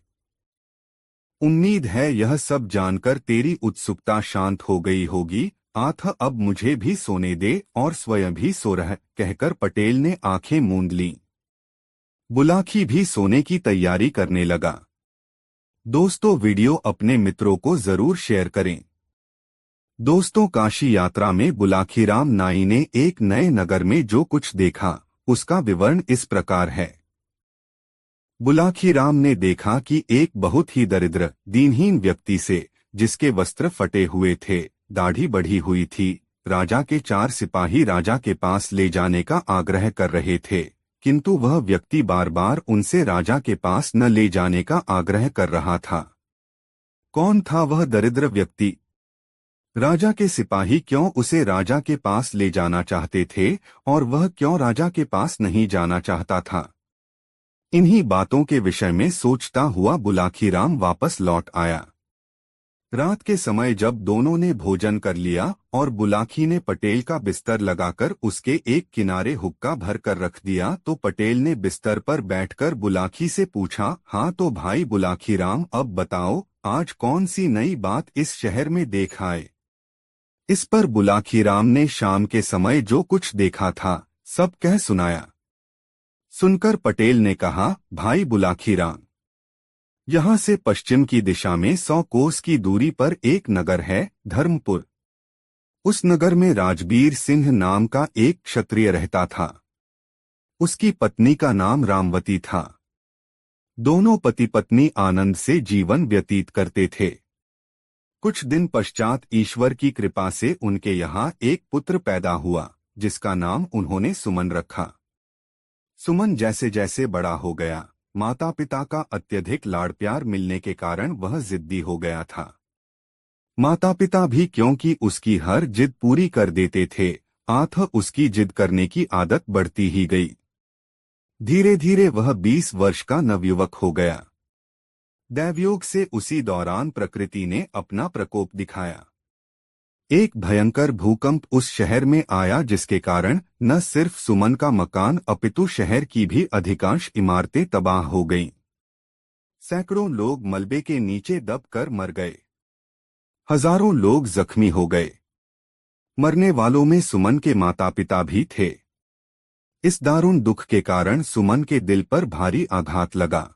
उम्मीद है यह सब जानकर तेरी उत्सुकता शांत हो गई होगी। आथ अब मुझे भी सोने दे और स्वयं भी सो रह, कहकर पटेल ने आंखें मूंद लीं। बुलाखी भी सोने की तैयारी करने लगा। दोस्तों, वीडियो अपने मित्रों को जरूर शेयर करें। दोस्तों, काशी यात्रा में बुलाखीराम नाई ने एक नए नगर में जो कुछ देखा उसका विवरण इस प्रकार है। बुलाखीराम ने देखा कि एक बहुत ही दरिद्र दीनहीन व्यक्ति से, जिसके वस्त्र फटे हुए थे, दाढ़ी बढ़ी हुई थी, राजा के 4 सिपाही राजा के पास ले जाने का आग्रह कर रहे थे, किंतु वह व्यक्ति बार बार उनसे राजा के पास न ले जाने का आग्रह कर रहा था। कौन था वह दरिद्र व्यक्ति? राजा के सिपाही क्यों उसे राजा के पास ले जाना चाहते थे और वह क्यों राजा के पास नहीं जाना चाहता था? इन्हीं बातों के विषय में सोचता हुआ बुलाखीराम वापस लौट आया। रात के समय जब दोनों ने भोजन कर लिया और बुलाखी ने पटेल का बिस्तर लगाकर उसके एक किनारे हुक्का भर कर रख दिया तो पटेल ने बिस्तर पर बैठकर बुलाखी से पूछा, हाँ तो भाई बुलाखीराम, अब बताओ आज कौन सी नई बात इस शहर में देख आए? इस पर बुलाखीराम ने शाम के समय जो कुछ देखा था सब कह सुनाया। सुनकर पटेल ने कहा, भाई बुलाखीराम, यहाँ से पश्चिम की दिशा में 100 कोस की दूरी पर एक नगर है, धर्मपुर। उस नगर में राजबीर सिंह नाम का एक क्षत्रिय रहता था। उसकी पत्नी का नाम रामवती था। दोनों पति पत्नी आनंद से जीवन व्यतीत करते थे। कुछ दिन पश्चात ईश्वर की कृपा से उनके यहाँ एक पुत्र पैदा हुआ, जिसका नाम उन्होंने सुमन रखा। सुमन जैसे जैसे बड़ा हो गया, माता पिता का अत्यधिक लाड़ प्यार मिलने के कारण वह जिद्दी हो गया था। माता पिता भी क्योंकि उसकी हर जिद पूरी कर देते थे, आथ उसकी जिद करने की आदत बढ़ती ही गई। धीरे धीरे वह 20 वर्ष का नवयुवक हो गया। दैवयोग से उसी दौरान प्रकृति ने अपना प्रकोप दिखाया। एक भयंकर भूकंप उस शहर में आया, जिसके कारण न सिर्फ सुमन का मकान अपितु शहर की भी अधिकांश इमारतें तबाह हो गईं। सैकड़ों लोग मलबे के नीचे दबकर मर गए। हजारों लोग जख्मी हो गए। मरने वालों में सुमन के माता पिता भी थे। इस दारुण दुख के कारण सुमन के दिल पर भारी आघात लगा।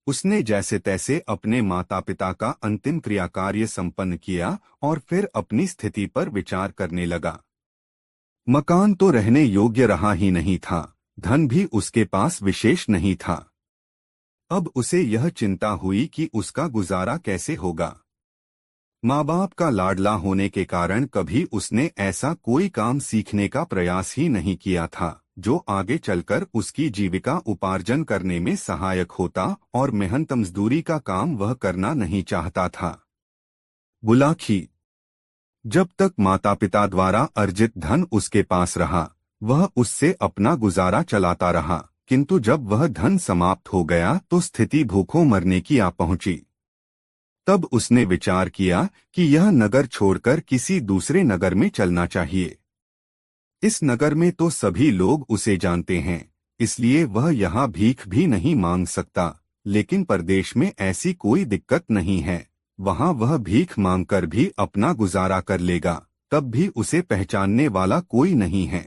उसने जैसे तैसे अपने माता पिता का अंतिम क्रियाकार्य संपन्न किया और फिर अपनी स्थिति पर विचार करने लगा। मकान तो रहने योग्य रहा ही नहीं था, धन भी उसके पास विशेष नहीं था। अब उसे यह चिंता हुई कि उसका गुजारा कैसे होगा। माँ बाप का लाडला होने के कारण कभी उसने ऐसा कोई काम सीखने का प्रयास ही नहीं किया था जो आगे चलकर उसकी जीविका उपार्जन करने में सहायक होता, और मेहनत मजदूरी का काम वह करना नहीं चाहता था। बुलाखी जब तक माता पिता द्वारा अर्जित धन उसके पास रहा, वह उससे अपना गुजारा चलाता रहा, किंतु जब वह धन समाप्त हो गया तो स्थिति भूखों मरने की आ पहुंची। तब उसने विचार किया कि यह नगर छोड़कर किसी दूसरे नगर में चलना चाहिए। इस नगर में तो सभी लोग उसे जानते हैं, इसलिए वह यहाँ भीख भी नहीं मांग सकता, लेकिन परदेश में ऐसी कोई दिक्कत नहीं है, वहाँ वह भीख मांगकर भी अपना गुजारा कर लेगा, तब भी उसे पहचानने वाला कोई नहीं है।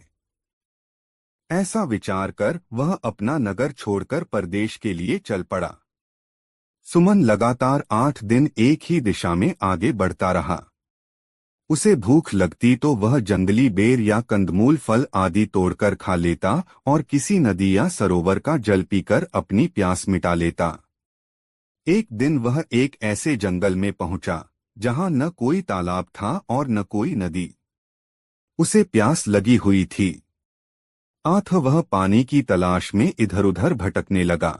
ऐसा विचार कर वह अपना नगर छोड़कर परदेश के लिए चल पड़ा। सुमन लगातार 8 दिन एक ही दिशा में आगे बढ़ता रहा। उसे भूख लगती तो वह जंगली बेर या कंदमूल फल आदि तोड़कर खा लेता और किसी नदी या सरोवर का जल पीकर अपनी प्यास मिटा लेता। एक दिन वह एक ऐसे जंगल में पहुंचा जहां न कोई तालाब था और न कोई नदी। उसे प्यास लगी हुई थी। वह पानी की तलाश में इधर-उधर भटकने लगा।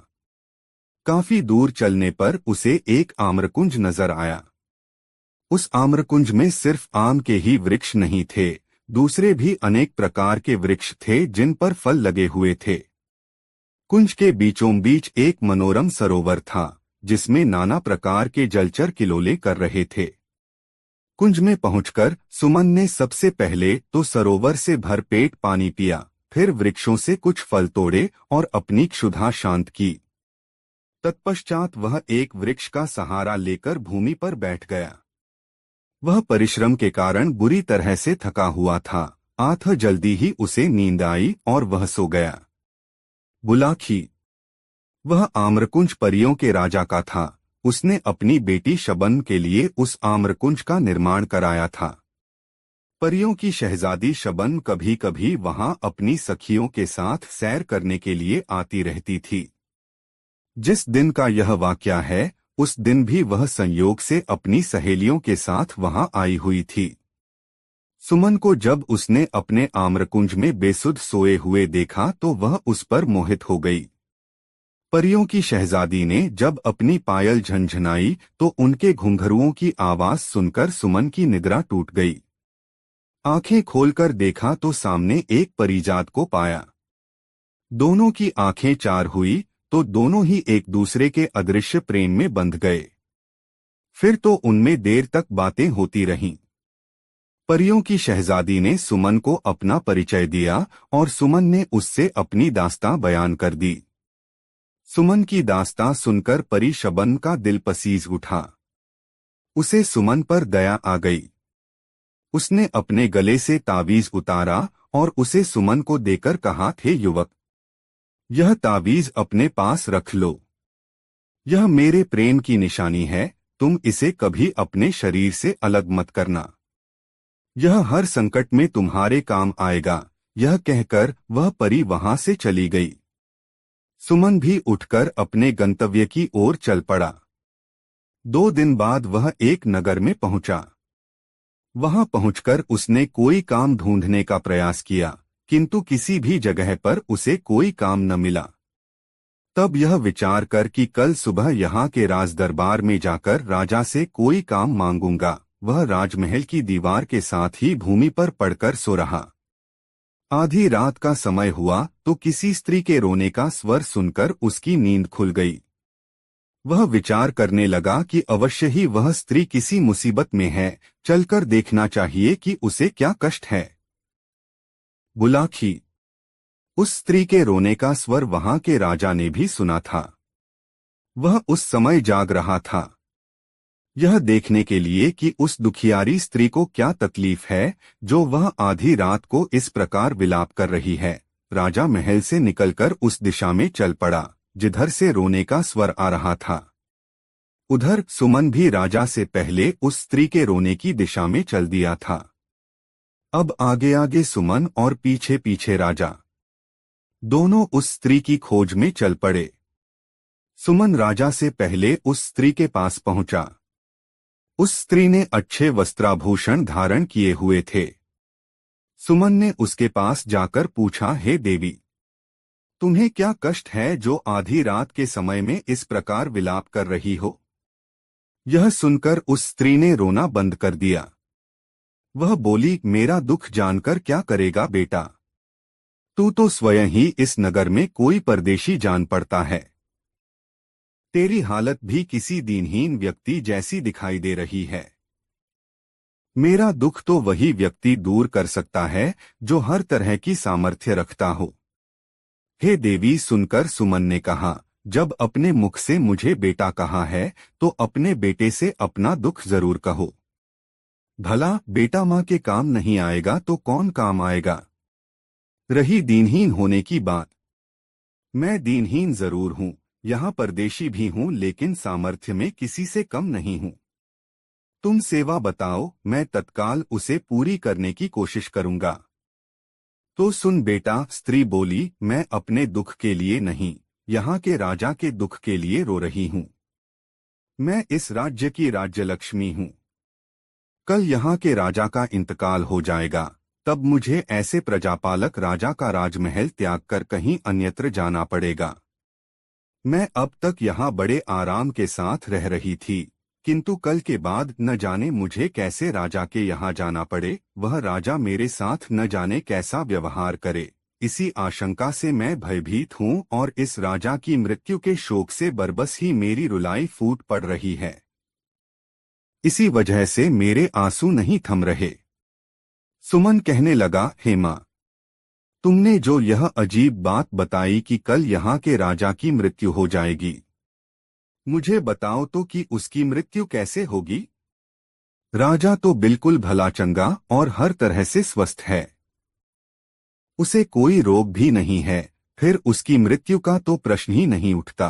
काफी दूर चलने पर उसे एक आम्रकुंज नजर आया। उस आम्रकुंज में सिर्फ आम के ही वृक्ष नहीं थे, दूसरे भी अनेक प्रकार के वृक्ष थे जिन पर फल लगे हुए थे। कुंज के बीचों बीच एक मनोरम सरोवर था जिसमें नाना प्रकार के जलचर किलोले कर रहे थे। कुंज में पहुंचकर सुमन ने सबसे पहले तो सरोवर से भरपेट पानी पिया, फिर वृक्षों से कुछ फल तोड़े और अपनी क्षुधा शांत की। तत्पश्चात वह एक वृक्ष का सहारा लेकर भूमि पर बैठ गया। वह परिश्रम के कारण बुरी तरह से थका हुआ था। जल्दी ही उसे नींद आई और वह सो गया। बुलाखी। वह आम्रकुंज परियों के राजा का था। उसने अपनी बेटी शबन के लिए उस आम्रकुंज का निर्माण कराया था। परियों की शहजादी शबन कभी कभी वहां अपनी सखियों के साथ सैर करने के लिए आती रहती थी। जिस दिन का यह वाकया है, उस दिन भी वह संयोग से अपनी सहेलियों के साथ वहां आई हुई थी। सुमन को जब उसने अपने आम्रकुंज में बेसुध सोए हुए देखा तो वह उस पर मोहित हो गई। परियों की शहजादी ने जब अपनी पायल झनझनाई तो उनके घुंघरुओं की आवाज सुनकर सुमन की निद्रा टूट गई। आंखें खोलकर देखा तो सामने एक परिजात को पाया। दोनों की आंखें चार हुई तो दोनों ही एक दूसरे के अदृश्य प्रेम में बंध गए। फिर तो उनमें देर तक बातें होती रहीं। परियों की शहजादी ने सुमन को अपना परिचय दिया और सुमन ने उससे अपनी दास्तां बयान कर दी। सुमन की दास्तां सुनकर परी शबन का दिल पसीज उठा। उसे सुमन पर दया आ गई। उसने अपने गले से तावीज उतारा और उसे सुमन को देकर कहा, थे युवक, यह तावीज अपने पास रख लो। यह मेरे प्रेम की निशानी है, तुम इसे कभी अपने शरीर से अलग मत करना। यह हर संकट में तुम्हारे काम आएगा। यह कहकर वह परी वहां से चली गई। सुमन भी उठकर अपने गंतव्य की ओर चल पड़ा। 2 दिन बाद वह एक नगर में पहुंचा। वहां पहुंचकर उसने कोई काम ढूंढने का प्रयास किया, किंतु किसी भी जगह पर उसे कोई काम न मिला। तब यह विचार कर कि कल सुबह यहाँ के राज दरबार में जाकर राजा से कोई काम मांगूंगा, वह राजमहल की दीवार के साथ ही भूमि पर पड़कर सो रहा। आधी रात का समय हुआ तो किसी स्त्री के रोने का स्वर सुनकर उसकी नींद खुल गई। वह विचार करने लगा कि अवश्य ही वह स्त्री किसी मुसीबत में है, चलकर देखना चाहिए कि उसे क्या कष्ट है। बुलाखी। उस स्त्री के रोने का स्वर वहां के राजा ने भी सुना था। वह उस समय जाग रहा था, यह देखने के लिए कि उस दुखियारी स्त्री को क्या तकलीफ है जो वह आधी रात को इस प्रकार विलाप कर रही है। राजा महल से निकलकर उस दिशा में चल पड़ा जिधर से रोने का स्वर आ रहा था। उधर सुमन भी राजा से पहले उस स्त्री के रोने की दिशा में चल दिया था। अब आगे आगे सुमन और पीछे पीछे राजा, दोनों उस स्त्री की खोज में चल पड़े। सुमन राजा से पहले उस स्त्री के पास पहुंचा। उस स्त्री ने अच्छे वस्त्राभूषण धारण किए हुए थे। सुमन ने उसके पास जाकर पूछा, हे देवी, तुम्हें क्या कष्ट है जो आधी रात के समय में इस प्रकार विलाप कर रही हो? यह सुनकर उस स्त्री ने रोना बंद कर दिया। वह बोली, मेरा दुख जानकर क्या करेगा बेटा? तू तो स्वयं ही इस नगर में कोई परदेशी जान पड़ता है। तेरी हालत भी किसी दीनहीन व्यक्ति जैसी दिखाई दे रही है। मेरा दुख तो वही व्यक्ति दूर कर सकता है जो हर तरह की सामर्थ्य रखता हो। हे देवी, सुनकर सुमन ने कहा, जब अपने मुख से मुझे बेटा कहा है तो अपने बेटे से अपना दुख जरूर कहो। भला बेटा माँ के काम नहीं आएगा तो कौन काम आएगा? रही दीनहीन होने की बात, मैं दीनहीन जरूर हूँ, यहाँ परदेशी भी हूँ लेकिन सामर्थ्य में किसी से कम नहीं हूँ। तुम सेवा बताओ, मैं तत्काल उसे पूरी करने की कोशिश करूँगा। तो सुन बेटा, स्त्री बोली, मैं अपने दुख के लिए नहीं, यहाँ के राजा के दुख के लिए रो रही हूँ। मैं इस राज्य की राज्यलक्ष्मी हूँ। कल यहाँ के राजा का इंतकाल हो जाएगा, तब मुझे ऐसे प्रजापालक राजा का राजमहल त्याग कर कहीं अन्यत्र जाना पड़ेगा। मैं अब तक यहाँ बड़े आराम के साथ रह रही थी, किंतु कल के बाद न जाने मुझे कैसे राजा के यहाँ जाना पड़े, वह राजा मेरे साथ न जाने कैसा व्यवहार करे। इसी आशंका से मैं भयभीत हूँ और इस राजा की मृत्यु के शोक से बरबस ही मेरी रुलाई फूट पड़ रही है। इसी वजह से मेरे आंसू नहीं थम रहे। सुमन कहने लगा, हेमा, तुमने जो यह अजीब बात बताई कि कल यहाँ के राजा की मृत्यु हो जाएगी, मुझे बताओ तो कि उसकी मृत्यु कैसे होगी? राजा तो बिल्कुल भला चंगा और हर तरह से स्वस्थ है। उसे कोई रोग भी नहीं है, फिर उसकी मृत्यु का तो प्रश्न ही नहीं उठता।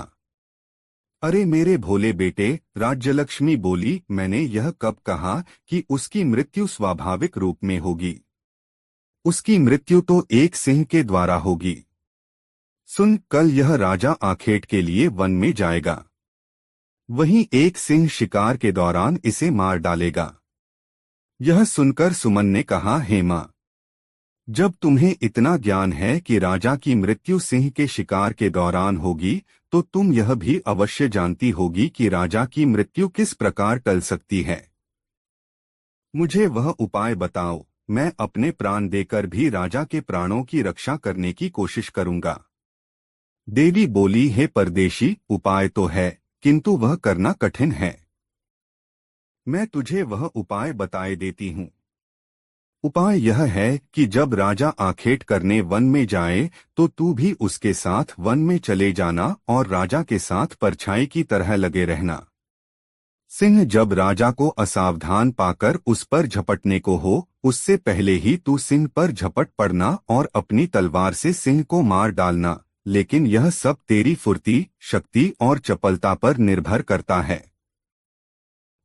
अरे मेरे भोले बेटे, राज्यलक्ष्मी बोली, मैंने यह कब कहा कि उसकी मृत्यु स्वाभाविक रूप में होगी? उसकी मृत्यु तो एक सिंह के द्वारा होगी। सुन, कल यह राजा आखेट के लिए वन में जाएगा। वहीं एक सिंह शिकार के दौरान इसे मार डालेगा। यह सुनकर सुमन ने कहा, हेमा, जब तुम्हें इतना ज्ञान है कि राजा की मृत्यु सिंह के शिकार के दौरान होगी, तो तुम यह भी अवश्य जानती होगी कि राजा की मृत्यु किस प्रकार टल सकती है। मुझे वह उपाय बताओ, मैं अपने प्राण देकर भी राजा के प्राणों की रक्षा करने की कोशिश करूंगा। देवी बोली, हे परदेशी, उपाय तो है, किंतु वह करना कठिन है। मैं तुझे वह उपाय बताए देती हूँ। उपाय यह है कि जब राजा आखेट करने वन में जाए तो तू भी उसके साथ वन में चले जाना और राजा के साथ परछाई की तरह लगे रहना। सिंह जब राजा को असावधान पाकर उस पर झपटने को हो, उससे पहले ही तू सिंह पर झपट पड़ना और अपनी तलवार से सिंह को मार डालना, लेकिन यह सब तेरी फुर्ती, शक्ति और चपलता पर निर्भर करता है।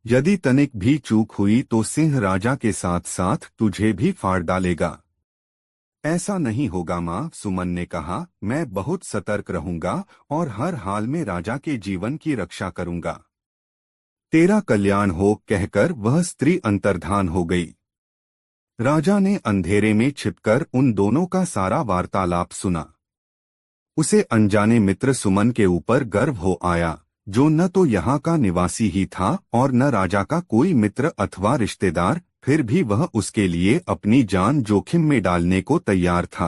यदि तनिक भी चूक हुई तो सिंह राजा के साथ साथ तुझे भी फाड़ डालेगा। ऐसा नहीं होगा माँ, सुमन ने कहा, मैं बहुत सतर्क रहूंगा और हर हाल में राजा के जीवन की रक्षा करूंगा। तेरा कल्याण हो, कहकर वह स्त्री अंतर्धान हो गई। राजा ने अंधेरे में छिपकर उन दोनों का सारा वार्तालाप सुना। उसे अनजाने मित्र सुमन के ऊपर गर्व हो आया, जो न तो यहाँ का निवासी ही था और न राजा का कोई मित्र अथवा रिश्तेदार, फिर भी वह उसके लिए अपनी जान जोखिम में डालने को तैयार था।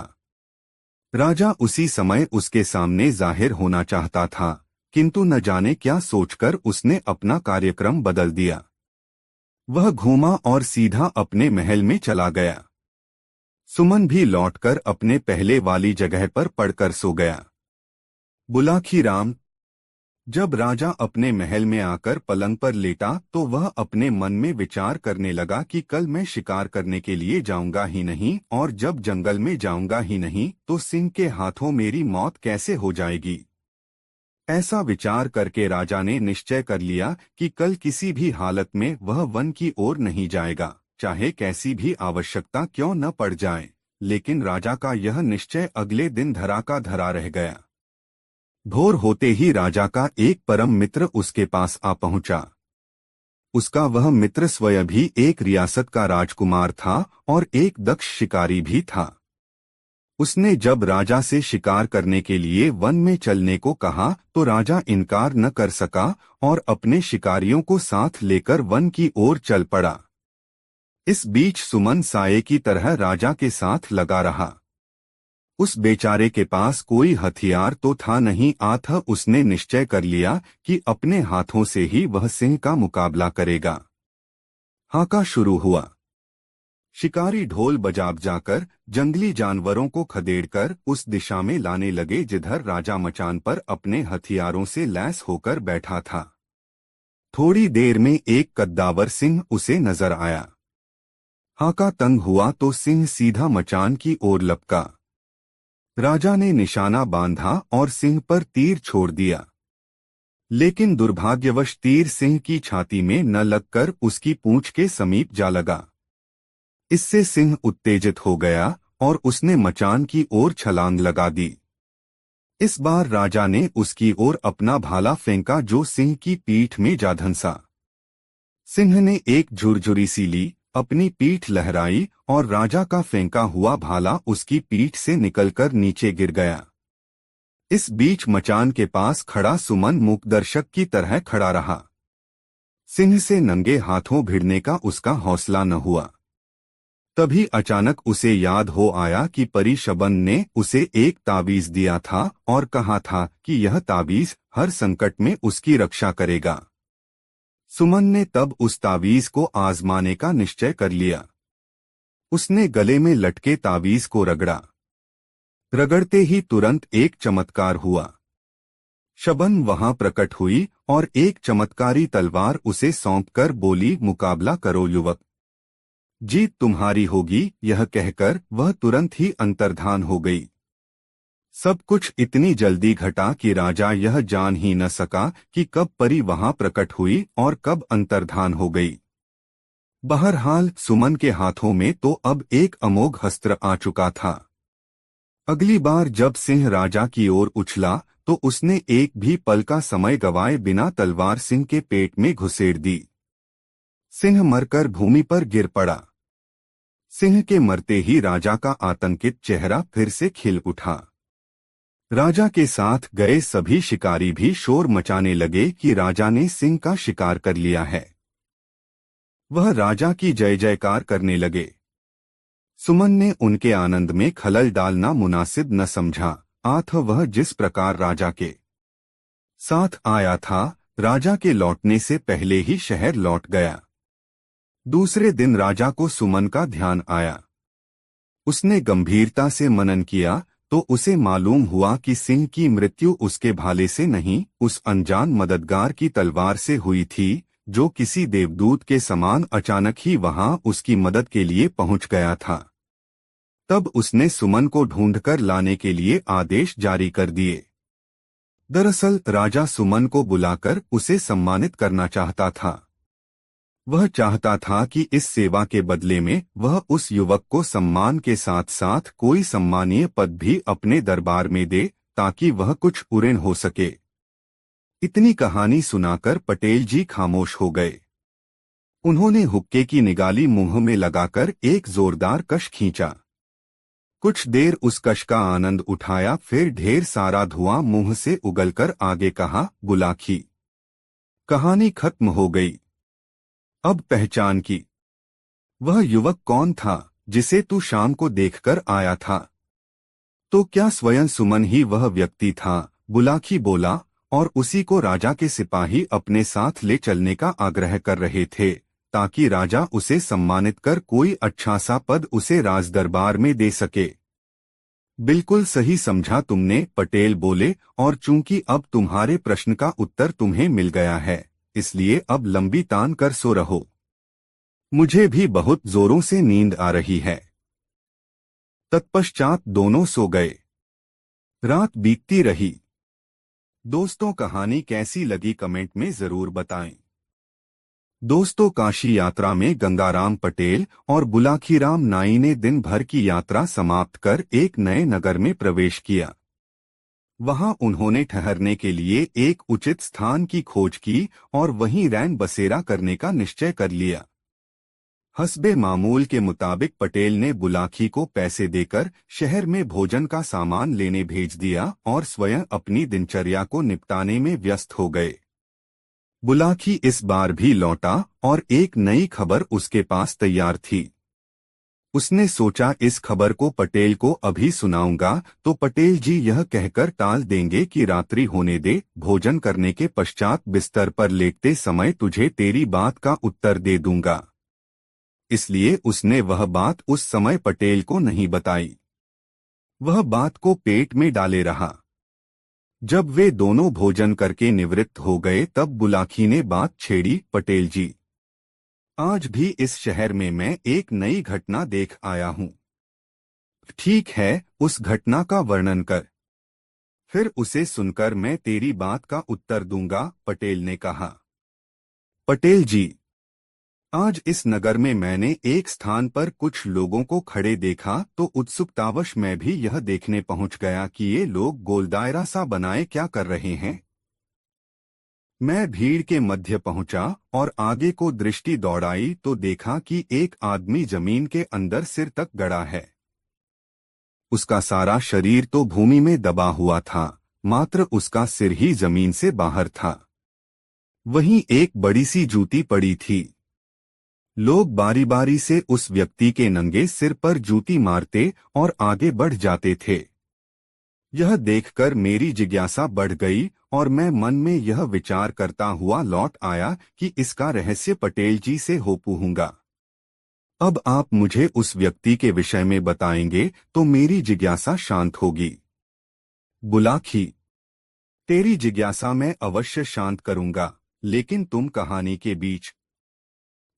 राजा उसी समय उसके सामने जाहिर होना चाहता था, किंतु न जाने क्या सोचकर उसने अपना कार्यक्रम बदल दिया। वह घूमा और सीधा अपने महल में चला गया। सुमन भी लौटकर अपने पहले वाली जगह पर पड़कर सो गया। बुलाखी राम। जब राजा अपने महल में आकर पलंग पर लेटा तो वह अपने मन में विचार करने लगा कि कल मैं शिकार करने के लिए जाऊंगा ही नहीं, और जब जंगल में जाऊंगा ही नहीं तो सिंह के हाथों मेरी मौत कैसे हो जाएगी। ऐसा विचार करके राजा ने निश्चय कर लिया कि कल किसी भी हालत में वह वन की ओर नहीं जाएगा, चाहे कैसी भी आवश्यकता क्यों न पड़ जाए। लेकिन राजा का यह निश्चय अगले दिन धरा का धरा रह गया। भोर होते ही राजा का एक परम मित्र उसके पास आ पहुंचा। उसका वह मित्र स्वयं भी एक रियासत का राजकुमार था और एक दक्ष शिकारी भी था। उसने जब राजा से शिकार करने के लिए वन में चलने को कहा तो राजा इनकार न कर सका और अपने शिकारियों को साथ लेकर वन की ओर चल पड़ा। इस बीच सुमन साये की तरह राजा के साथ लगा रहा। उस बेचारे के पास कोई हथियार तो था नहीं, अतः उसने निश्चय कर लिया कि अपने हाथों से ही वह सिंह का मुकाबला करेगा। हाका शुरू हुआ। शिकारी ढोल बजा जाकर जंगली जानवरों को खदेड़कर उस दिशा में लाने लगे जिधर राजा मचान पर अपने हथियारों से लैस होकर बैठा था। थोड़ी देर में एक कद्दावर सिंह उसे नजर आया। हाका तंग हुआ तो सिंह सीधा मचान की ओर लपका। राजा ने निशाना बांधा और सिंह पर तीर छोड़ दिया। लेकिन दुर्भाग्यवश तीर सिंह की छाती में न लगकर उसकी पूंछ के समीप जा लगा। इससे सिंह उत्तेजित हो गया और उसने मचान की ओर छलांग लगा दी। इस बार राजा ने उसकी ओर अपना भाला फेंका जो सिंह की पीठ में जा धंसा। सिंह ने एक झुरझुरी सी ली, अपनी पीठ लहराई और राजा का फेंका हुआ भाला उसकी पीठ से निकलकर नीचे गिर गया। इस बीच मचान के पास खड़ा सुमन मूकदर्शक की तरह खड़ा रहा। सिंह से नंगे हाथों भिड़ने का उसका हौसला न हुआ। तभी अचानक उसे याद हो आया कि परी शबन ने उसे एक ताबीज दिया था और कहा था कि यह ताबीज हर संकट में उसकी रक्षा करेगा। सुमन ने तब उस ताबीज को आजमाने का निश्चय कर लिया। उसने गले में लटके ताबीज को रगड़ा। रगड़ते ही तुरंत एक चमत्कार हुआ। शबन वहां प्रकट हुई और एक चमत्कारी तलवार उसे सौंपकर बोली, मुकाबला करो युवक, जीत तुम्हारी होगी। यह कहकर वह तुरंत ही अंतर्धान हो गई। सब कुछ इतनी जल्दी घटा कि राजा यह जान ही न सका कि कब परी वहां प्रकट हुई और कब अंतर्धान हो गई। बहरहाल सुमन के हाथों में तो अब एक अमोघ अस्त्र आ चुका था। अगली बार जब सिंह राजा की ओर उछला तो उसने एक भी पल का समय गवाए बिना तलवार सिंह के पेट में घुसेड़ दी। सिंह मरकर भूमि पर गिर पड़ा। सिंह के मरते ही राजा का आतंकित चेहरा फिर से खिल उठा। राजा के साथ गए सभी शिकारी भी शोर मचाने लगे कि राजा ने सिंह का शिकार कर लिया है। वह राजा की जय जयकार करने लगे। सुमन ने उनके आनंद में खलल डालना मुनासिब न समझा, अतः वह जिस प्रकार राजा के साथ आया था, राजा के लौटने से पहले ही शहर लौट गया। दूसरे दिन राजा को सुमन का ध्यान आया। उसने गंभीरता से मनन किया तो उसे मालूम हुआ कि सिंह की मृत्यु उसके भाले से नहीं, उस अनजान मददगार की तलवार से हुई थी, जो किसी देवदूत के समान अचानक ही वहां उसकी मदद के लिए पहुंच गया था। तब उसने सुमन को ढूंढकर लाने के लिए आदेश जारी कर दिए। दरअसल राजा सुमन को बुलाकर उसे सम्मानित करना चाहता था। वह चाहता था कि इस सेवा के बदले में वह उस युवक को सम्मान के साथ साथ कोई सम्मानीय पद भी अपने दरबार में दे, ताकि वह कुछ उऋण हो सके। इतनी कहानी सुनाकर पटेल जी खामोश हो गए। उन्होंने हुक्के की निगाली मुंह में लगाकर एक जोरदार कश खींचा। कुछ देर उस कश का आनंद उठाया, फिर ढेर सारा धुआं मुंह से उगलकर आगे कहा, बुलाखी, कहानी खत्म हो गई। अब पहचान की। वह युवक कौन था जिसे तू शाम को देखकर आया था? तो क्या स्वयं सुमन ही वह व्यक्ति था? बुलाखी बोला, और उसी को राजा के सिपाही अपने साथ ले चलने का आग्रह कर रहे थे, ताकि राजा उसे सम्मानित कर कोई अच्छा सा पद उसे राजदरबार में दे सके। बिल्कुल सही समझा तुमने, पटेल बोले, और चूंकि अब तुम्हारे प्रश्न का उत्तर तुम्हें मिल गया है, इसलिए अब लंबी तान कर सो रहो। मुझे भी बहुत जोरों से नींद आ रही है। तत्पश्चात दोनों सो गए। रात बीतती रही। दोस्तों, कहानी कैसी लगी कमेंट में जरूर बताएं। दोस्तों, काशी यात्रा में गंगाराम पटेल और बुलाखीराम नाई ने दिन भर की यात्रा समाप्त कर एक नए नगर में प्रवेश किया। वहां उन्होंने ठहरने के लिए एक उचित स्थान की खोज की और वहीं रैन बसेरा करने का निश्चय कर लिया। हस्बे मामूल के मुताबिक पटेल ने बुलाखी को पैसे देकर शहर में भोजन का सामान लेने भेज दिया और स्वयं अपनी दिनचर्या को निपटाने में व्यस्त हो गए। बुलाखी इस बार भी लौटा और एक नई खबर उसके पास तैयार थी। उसने सोचा इस खबर को पटेल को अभी सुनाऊंगा तो पटेल जी यह कहकर टाल देंगे कि रात्रि होने दे, भोजन करने के पश्चात बिस्तर पर लेटते समय तुझे तेरी बात का उत्तर दे दूंगा। इसलिए उसने वह बात उस समय पटेल को नहीं बताई। वह बात को पेट में डाले रहा। जब वे दोनों भोजन करके निवृत्त हो गए तब बुलाखी ने बात छेड़ी, पटेल जी, आज भी इस शहर में मैं एक नई घटना देख आया हूं। ठीक है, उस घटना का वर्णन कर। फिर उसे सुनकर मैं तेरी बात का उत्तर दूंगा, पटेल ने कहा। पटेल जी, आज इस नगर में मैंने एक स्थान पर कुछ लोगों को खड़े देखा तो उत्सुकतावश मैं भी यह देखने पहुंच गया कि ये लोग गोलदायरा सा बनाए क्या कर रहे हैं। मैं भीड़ के मध्य पहुंचा और आगे को दृष्टि दौड़ाई तो देखा कि एक आदमी जमीन के अंदर सिर तक गड़ा है। उसका सारा शरीर तो भूमि में दबा हुआ था, मात्र उसका सिर ही जमीन से बाहर था। वहीं एक बड़ी सी जूती पड़ी थी। लोग बारी बारी से उस व्यक्ति के नंगे सिर पर जूती मारते और आगे बढ़ जाते थे। यह देखकर मेरी जिज्ञासा बढ़ गई और मैं मन में यह विचार करता हुआ लौट आया कि इसका रहस्य पटेल जी से हो पूछूंगा। अब आप मुझे उस व्यक्ति के विषय में बताएंगे तो मेरी जिज्ञासा शांत होगी। बुलाखी, तेरी जिज्ञासा मैं अवश्य शांत करूंगा, लेकिन तुम कहानी के बीच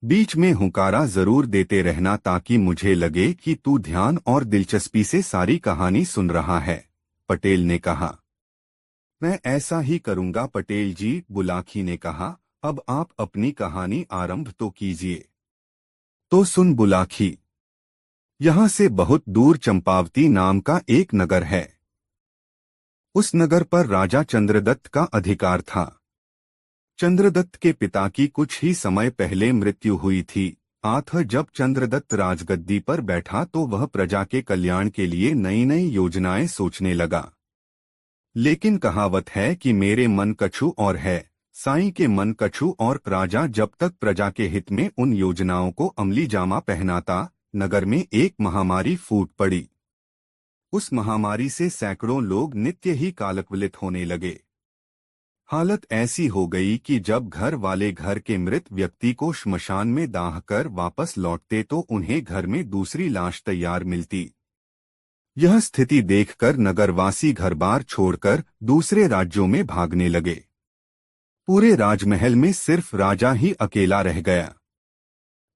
बीच में हुंकारा जरूर देते रहना ताकि मुझे लगे कि तू ध्यान और दिलचस्पी से सारी कहानी सुन रहा है, पटेल ने कहा। मैं ऐसा ही करूंगा पटेल जी, बुलाखी ने कहा। अब आप अपनी कहानी आरंभ तो कीजिए। तो सुन बुलाखी, यहां से बहुत दूर चंपावती नाम का एक नगर है। उस नगर पर राजा चंद्रदत्त का अधिकार था। चंद्रदत्त के पिता की कुछ ही समय पहले मृत्यु हुई थी। जब चंद्रदत्त राजगद्दी पर बैठा तो वह प्रजा के कल्याण के लिए नई नई योजनाएं सोचने लगा। लेकिन कहावत है कि मेरे मन कछु और है, साईं के मन कछु और। राजा जब तक प्रजा के हित में उन योजनाओं को अमली जामा पहनाता, नगर में एक महामारी फूट पड़ी। उस महामारी से सैकड़ों लोग नित्य ही कालकवलित होने लगे। हालत ऐसी हो गई कि जब घर वाले घर के मृत व्यक्ति को श्मशान में दाह कर वापस लौटते तो उन्हें घर में दूसरी लाश तैयार मिलती। यह स्थिति देखकर नगरवासी घर-बार छोड़कर दूसरे राज्यों में भागने लगे। पूरे राजमहल में सिर्फ राजा ही अकेला रह गया।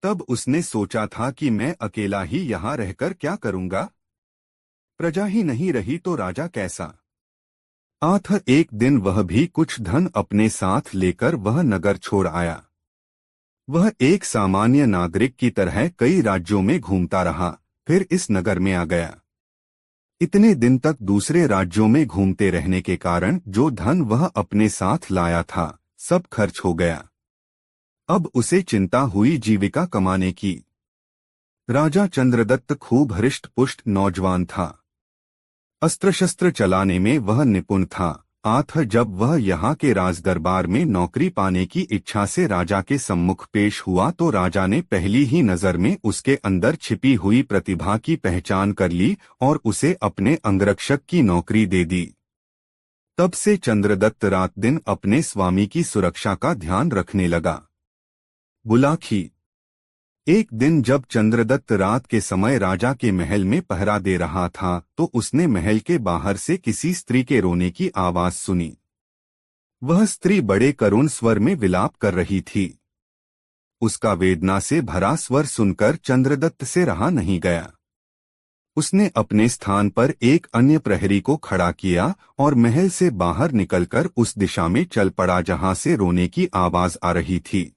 तब उसने सोचा था कि मैं अकेला ही यहाँ रहकर क्या करूँगा? प्रजा ही नहीं रही तो राजा कैसा? एक दिन वह भी कुछ धन अपने साथ लेकर वह नगर छोड़ आया। वह एक सामान्य नागरिक की तरह कई राज्यों में घूमता रहा, फिर इस नगर में आ गया। इतने दिन तक दूसरे राज्यों में घूमते रहने के कारण जो धन वह अपने साथ लाया था, सब खर्च हो गया। अब उसे चिंता हुई जीविका कमाने की। राजा चंद्रदत्त खूब हृष्ट-पुष्ट नौजवान था। अस्त्र शस्त्र चलाने में वह निपुण था। जब वह यहाँ के राजदरबार में नौकरी पाने की इच्छा से राजा के सम्मुख पेश हुआ तो राजा ने पहली ही नजर में उसके अंदर छिपी हुई प्रतिभा की पहचान कर ली और उसे अपने अंगरक्षक की नौकरी दे दी। तब से चंद्रदत्त रात दिन अपने स्वामी की सुरक्षा का ध्यान रखने लगा। बुलाखी, एक दिन जब चंद्रदत्त रात के समय राजा के महल में पहरा दे रहा था तो उसने महल के बाहर से किसी स्त्री के रोने की आवाज सुनी। वह स्त्री बड़े करुण स्वर में विलाप कर रही थी। उसका वेदना से भरा स्वर सुनकर चंद्रदत्त से रहा नहीं गया। उसने अपने स्थान पर एक अन्य प्रहरी को खड़ा किया और महल से बाहर निकलकर उस दिशा में चल पड़ा जहां से रोने की आवाज आ रही थी।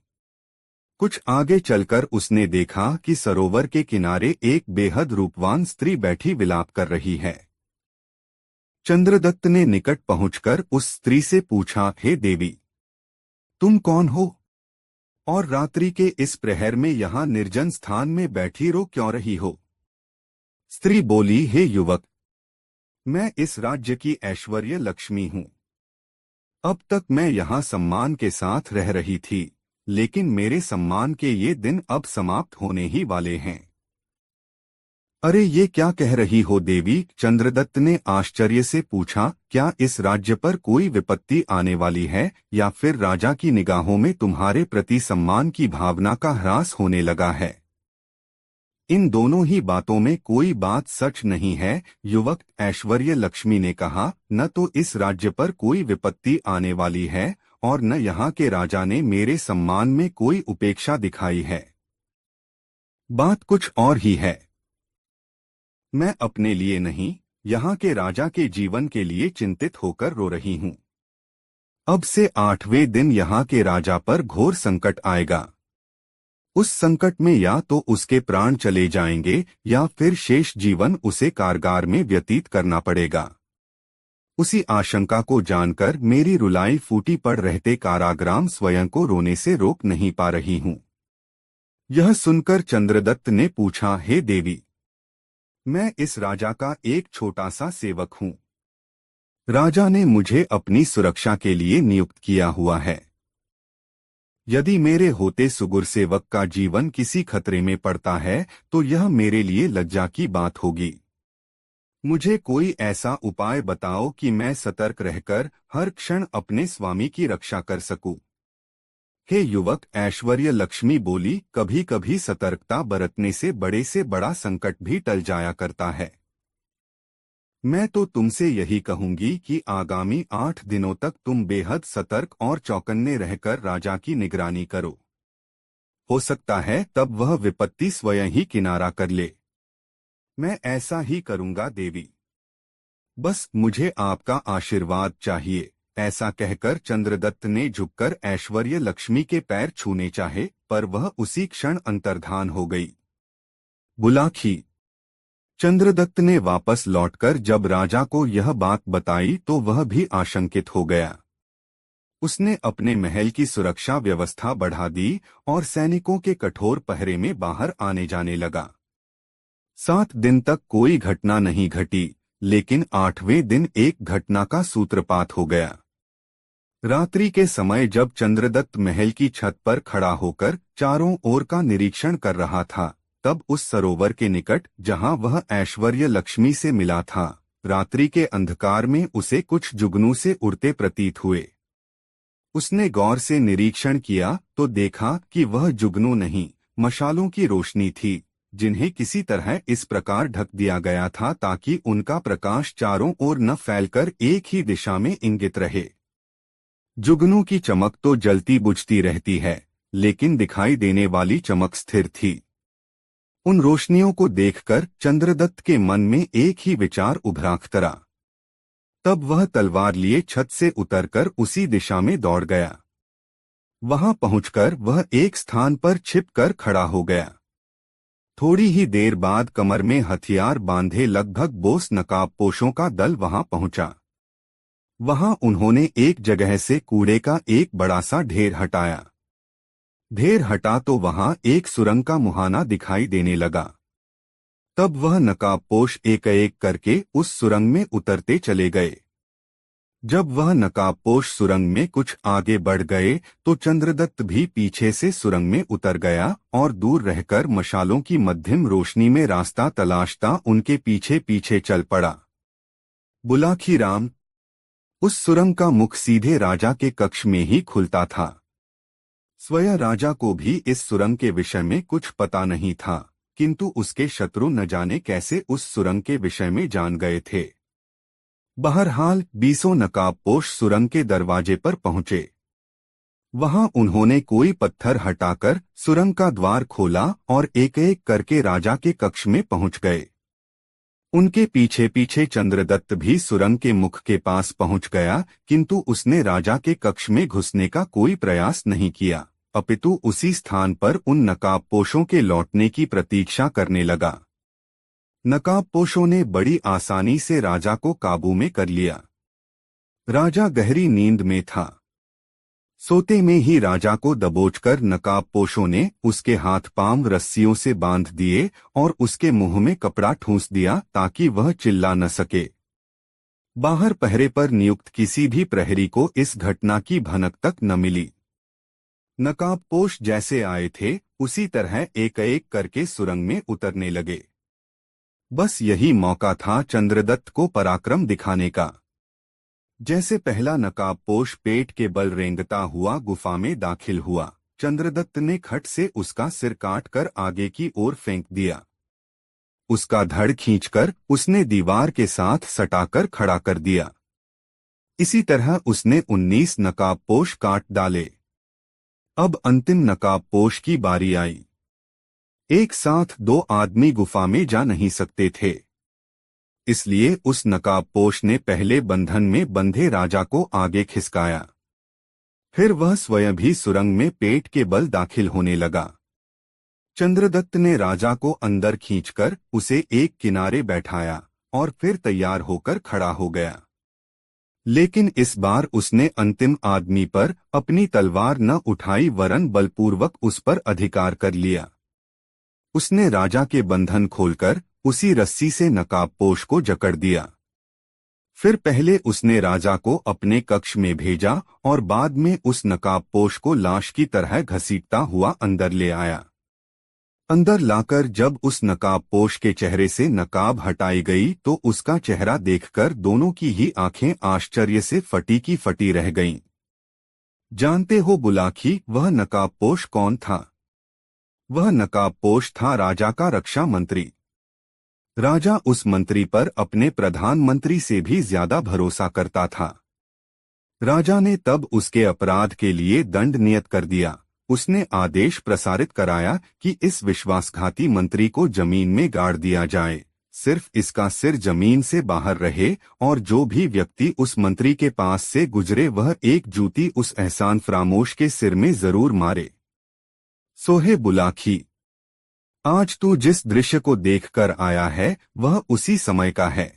कुछ आगे चलकर उसने देखा कि सरोवर के किनारे एक बेहद रूपवान स्त्री बैठी विलाप कर रही है। चंद्रदत्त ने निकट पहुंचकर उस स्त्री से पूछा, हे देवी, तुम कौन हो और रात्रि के इस प्रहर में यहाँ निर्जन स्थान में बैठी रो क्यों रही हो? स्त्री बोली, हे युवक, मैं इस राज्य की ऐश्वर्य लक्ष्मी हूँ। अब तक मैं यहाँ सम्मान के साथ रह रही थी, लेकिन मेरे सम्मान के ये दिन अब समाप्त होने ही वाले हैं। अरे ये क्या कह रही हो देवी? चंद्रदत्त ने आश्चर्य से पूछा, क्या इस राज्य पर कोई विपत्ति आने वाली है या फिर राजा की निगाहों में तुम्हारे प्रति सम्मान की भावना का ह्रास होने लगा है? इन दोनों ही बातों में कोई बात सच नहीं है, युवक, ऐश्वर्य लक्ष्मी ने कहा। न तो इस राज्य पर कोई विपत्ति आने वाली है और न यहाँ के राजा ने मेरे सम्मान में कोई उपेक्षा दिखाई है। बात कुछ और ही है। मैं अपने लिए नहीं, यहाँ के राजा के जीवन के लिए चिंतित होकर रो रही हूँ। अब से 8वें दिन यहाँ के राजा पर घोर संकट आएगा। उस संकट में या तो उसके प्राण चले जाएंगे या फिर शेष जीवन उसे कारागार में व्यतीत करना पड़ेगा। उसी आशंका को जानकर मेरी रुलाई फूटी पड़ रहते काराग्राम स्वयं को रोने से रोक नहीं पा रही हूँ। यह सुनकर चंद्रदत्त ने पूछा, हे देवी, मैं इस राजा का एक छोटा सा सेवक हूँ। राजा ने मुझे अपनी सुरक्षा के लिए नियुक्त किया हुआ है। यदि मेरे होते सुगुर सेवक का जीवन किसी खतरे में पड़ता है तो यह मेरे लिए लज्जा की बात होगी। मुझे कोई ऐसा उपाय बताओ कि मैं सतर्क रहकर हर क्षण अपने स्वामी की रक्षा कर सकूं। हे युवक, ऐश्वर्य लक्ष्मी बोली, कभी कभी सतर्कता बरतने से बड़ा संकट भी टल जाया करता है। मैं तो तुमसे यही कहूंगी कि आगामी 8 दिनों तक तुम बेहद सतर्क और चौकन्ने रहकर राजा की निगरानी करो। हो सकता है तब वह विपत्ति स्वयं ही किनारा कर ले। मैं ऐसा ही करूंगा देवी। बस मुझे आपका आशीर्वाद चाहिए। ऐसा कहकर चंद्रदत्त ने झुककर ऐश्वर्य लक्ष्मी के पैर छूने चाहे, पर वह उसी क्षण अंतर्धान हो गई। बुलाखी। चंद्रदत्त ने वापस लौटकर जब राजा को यह बात बताई तो वह भी आशंकित हो गया। उसने अपने महल की सुरक्षा व्यवस्था बढ़ा दी और सैनिकों के कठोर पहरे में बाहर आने जाने लगा। 7 दिन तक कोई घटना नहीं घटी, लेकिन 8वें दिन एक घटना का सूत्रपात हो गया। रात्रि के समय जब चंद्रदत्त महल की छत पर खड़ा होकर चारों ओर का निरीक्षण कर रहा था, तब उस सरोवर के निकट जहां वह ऐश्वर्य लक्ष्मी से मिला था, रात्रि के अंधकार में उसे कुछ जुगनू से उड़ते प्रतीत हुए। उसने गौर से निरीक्षण किया तो देखा कि वह जुगनू नहीं, मशालों की रोशनी थी, जिन्हें किसी तरह इस प्रकार ढक दिया गया था ताकि उनका प्रकाश चारों ओर न फैलकर एक ही दिशा में इंगित रहे। जुगनू की चमक तो जलती बुझती रहती है, लेकिन दिखाई देने वाली चमक स्थिर थी। उन रोशनियों को देखकर चंद्रदत्त के मन में एक ही विचार उभरा। तब वह तलवार लिए छत से उतरकर उसी दिशा में दौड़ गया। वहां पहुंचकर वह एक स्थान पर छिपकर खड़ा हो गया। थोड़ी ही देर बाद कमर में हथियार बांधे लगभग 20 नकाबपोशों का दल वहां पहुंचा। वहां उन्होंने एक जगह से कूड़े का एक बड़ा सा ढेर हटाया। ढेर हटा तो वहां एक सुरंग का मुहाना दिखाई देने लगा। तब वह नकाबपोश एक एक करके उस सुरंग में उतरते चले गए। जब वह नकाबपोश सुरंग में कुछ आगे बढ़ गए तो चंद्रदत्त भी पीछे से सुरंग में उतर गया और दूर रहकर मशालों की मध्यम रोशनी में रास्ता तलाशता उनके पीछे पीछे चल पड़ा। बुलाखी राम। उस सुरंग का मुख सीधे राजा के कक्ष में ही खुलता था। स्वयं राजा को भी इस सुरंग के विषय में कुछ पता नहीं था, किंतु उसके शत्रु न जाने कैसे उस सुरंग के विषय में जान गए थे। बहरहाल 20 नकाबपोश सुरंग के दरवाजे पर पहुंचे। वहां उन्होंने कोई पत्थर हटाकर सुरंग का द्वार खोला और एक एक करके राजा के कक्ष में पहुंच गए। उनके पीछे पीछे चंद्रदत्त भी सुरंग के मुख के पास पहुंच गया, किंतु उसने राजा के कक्ष में घुसने का कोई प्रयास नहीं किया, अपितु उसी स्थान पर उन नकाबपोशों के लौटने की प्रतीक्षा करने लगा। नकाबपोशों ने बड़ी आसानी से राजा को काबू में कर लिया। राजा गहरी नींद में था। सोते में ही राजा को दबोचकर नकाबपोशों ने उसके हाथ पांव रस्सियों से बांध दिए और उसके मुंह में कपड़ा ठूंस दिया ताकि वह चिल्ला न सके। बाहर पहरे पर नियुक्त किसी भी प्रहरी को इस घटना की भनक तक न मिली। नकाबपोश जैसे आए थे उसी तरह एक एक करके सुरंग में उतरने लगे। बस यही मौका था चंद्रदत्त को पराक्रम दिखाने का। जैसे पहला नकाबपोश पेट के बल रेंगता हुआ गुफा में दाखिल हुआ, चंद्रदत्त ने खट से उसका सिर काटकर आगे की ओर फेंक दिया। उसका धड़ खींचकर उसने दीवार के साथ सटाकर खड़ा कर दिया। इसी तरह उसने 19 नकाबपोश काट डाले। अब अंतिम नकाबपोश की बारी आई। एक साथ 2 आदमी गुफा में जा नहीं सकते थे। इसलिए उस नकाबपोश ने पहले बंधन में बंधे राजा को आगे खिसकाया। फिर वह स्वयं भी सुरंग में पेट के बल दाखिल होने लगा। चंद्रदत्त ने राजा को अंदर खींचकर उसे एक किनारे बैठाया और फिर तैयार होकर खड़ा हो गया। लेकिन इस बार उसने अंतिम आदमी पर अपनी तलवार न उठाई वरन बलपूर्वक उस पर अधिकार कर लिया। उसने राजा के बंधन खोलकर उसी रस्सी से नकाबपोश को जकड़ दिया। फिर पहले उसने राजा को अपने कक्ष में भेजा और बाद में उस नकाबपोश को लाश की तरह घसीटता हुआ अंदर ले आया। अंदर लाकर जब उस नकाबपोश के चेहरे से नकाब हटाई गई तो उसका चेहरा देखकर दोनों की ही आंखें आश्चर्य से फटी की फटी रह गईं। जानते हो बुलाखी, वह नकाबपोश कौन था? वह नकाबपोश था राजा का रक्षा मंत्री। राजा उस मंत्री पर अपने प्रधानमंत्री से भी ज्यादा भरोसा करता था। राजा ने तब उसके अपराध के लिए दंड नियत कर दिया। उसने आदेश प्रसारित कराया कि इस विश्वासघाती मंत्री को जमीन में गाड़ दिया जाए, सिर्फ इसका सिर जमीन से बाहर रहे और जो भी व्यक्ति उस मंत्री के पास से गुजरे वह एक जूती उस एहसान फरामोश के सिर में जरूर मारे। सोहे बुलाखी, आज तू जिस दृश्य को देखकर आया है वह उसी समय का है।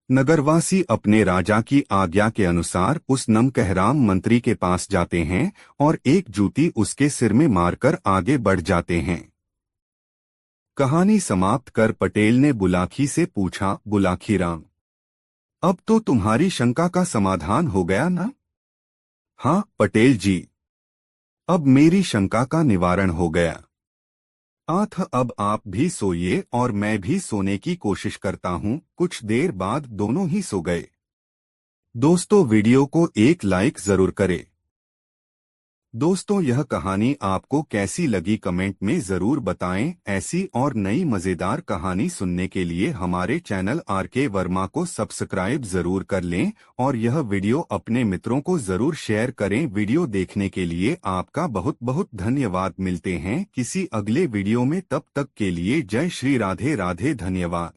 नगरवासी अपने राजा की आज्ञा के अनुसार उस नमकहराम मंत्री के पास जाते हैं और एक जूती उसके सिर में मारकर आगे बढ़ जाते हैं। कहानी समाप्त कर पटेल ने बुलाखी से पूछा, बुलाखीराम, अब तो तुम्हारी शंका का समाधान हो गया ना? हाँ पटेल जी, अब मेरी शंका का निवारण हो गया। अब आप भी सोइए और मैं भी सोने की कोशिश करता हूँ। कुछ देर बाद दोनों ही सो गए। दोस्तों, वीडियो को एक लाइक जरूर करें। दोस्तों, यह कहानी आपको कैसी लगी कमेंट में जरूर बताएं। ऐसी और नई मजेदार कहानी सुनने के लिए हमारे चैनल आरके वर्मा को सब्सक्राइब जरूर कर लें और यह वीडियो अपने मित्रों को जरूर शेयर करें। वीडियो देखने के लिए आपका बहुत बहुत धन्यवाद। मिलते हैं किसी अगले वीडियो में, तब तक के लिए जय श्री राधे राधे। धन्यवाद।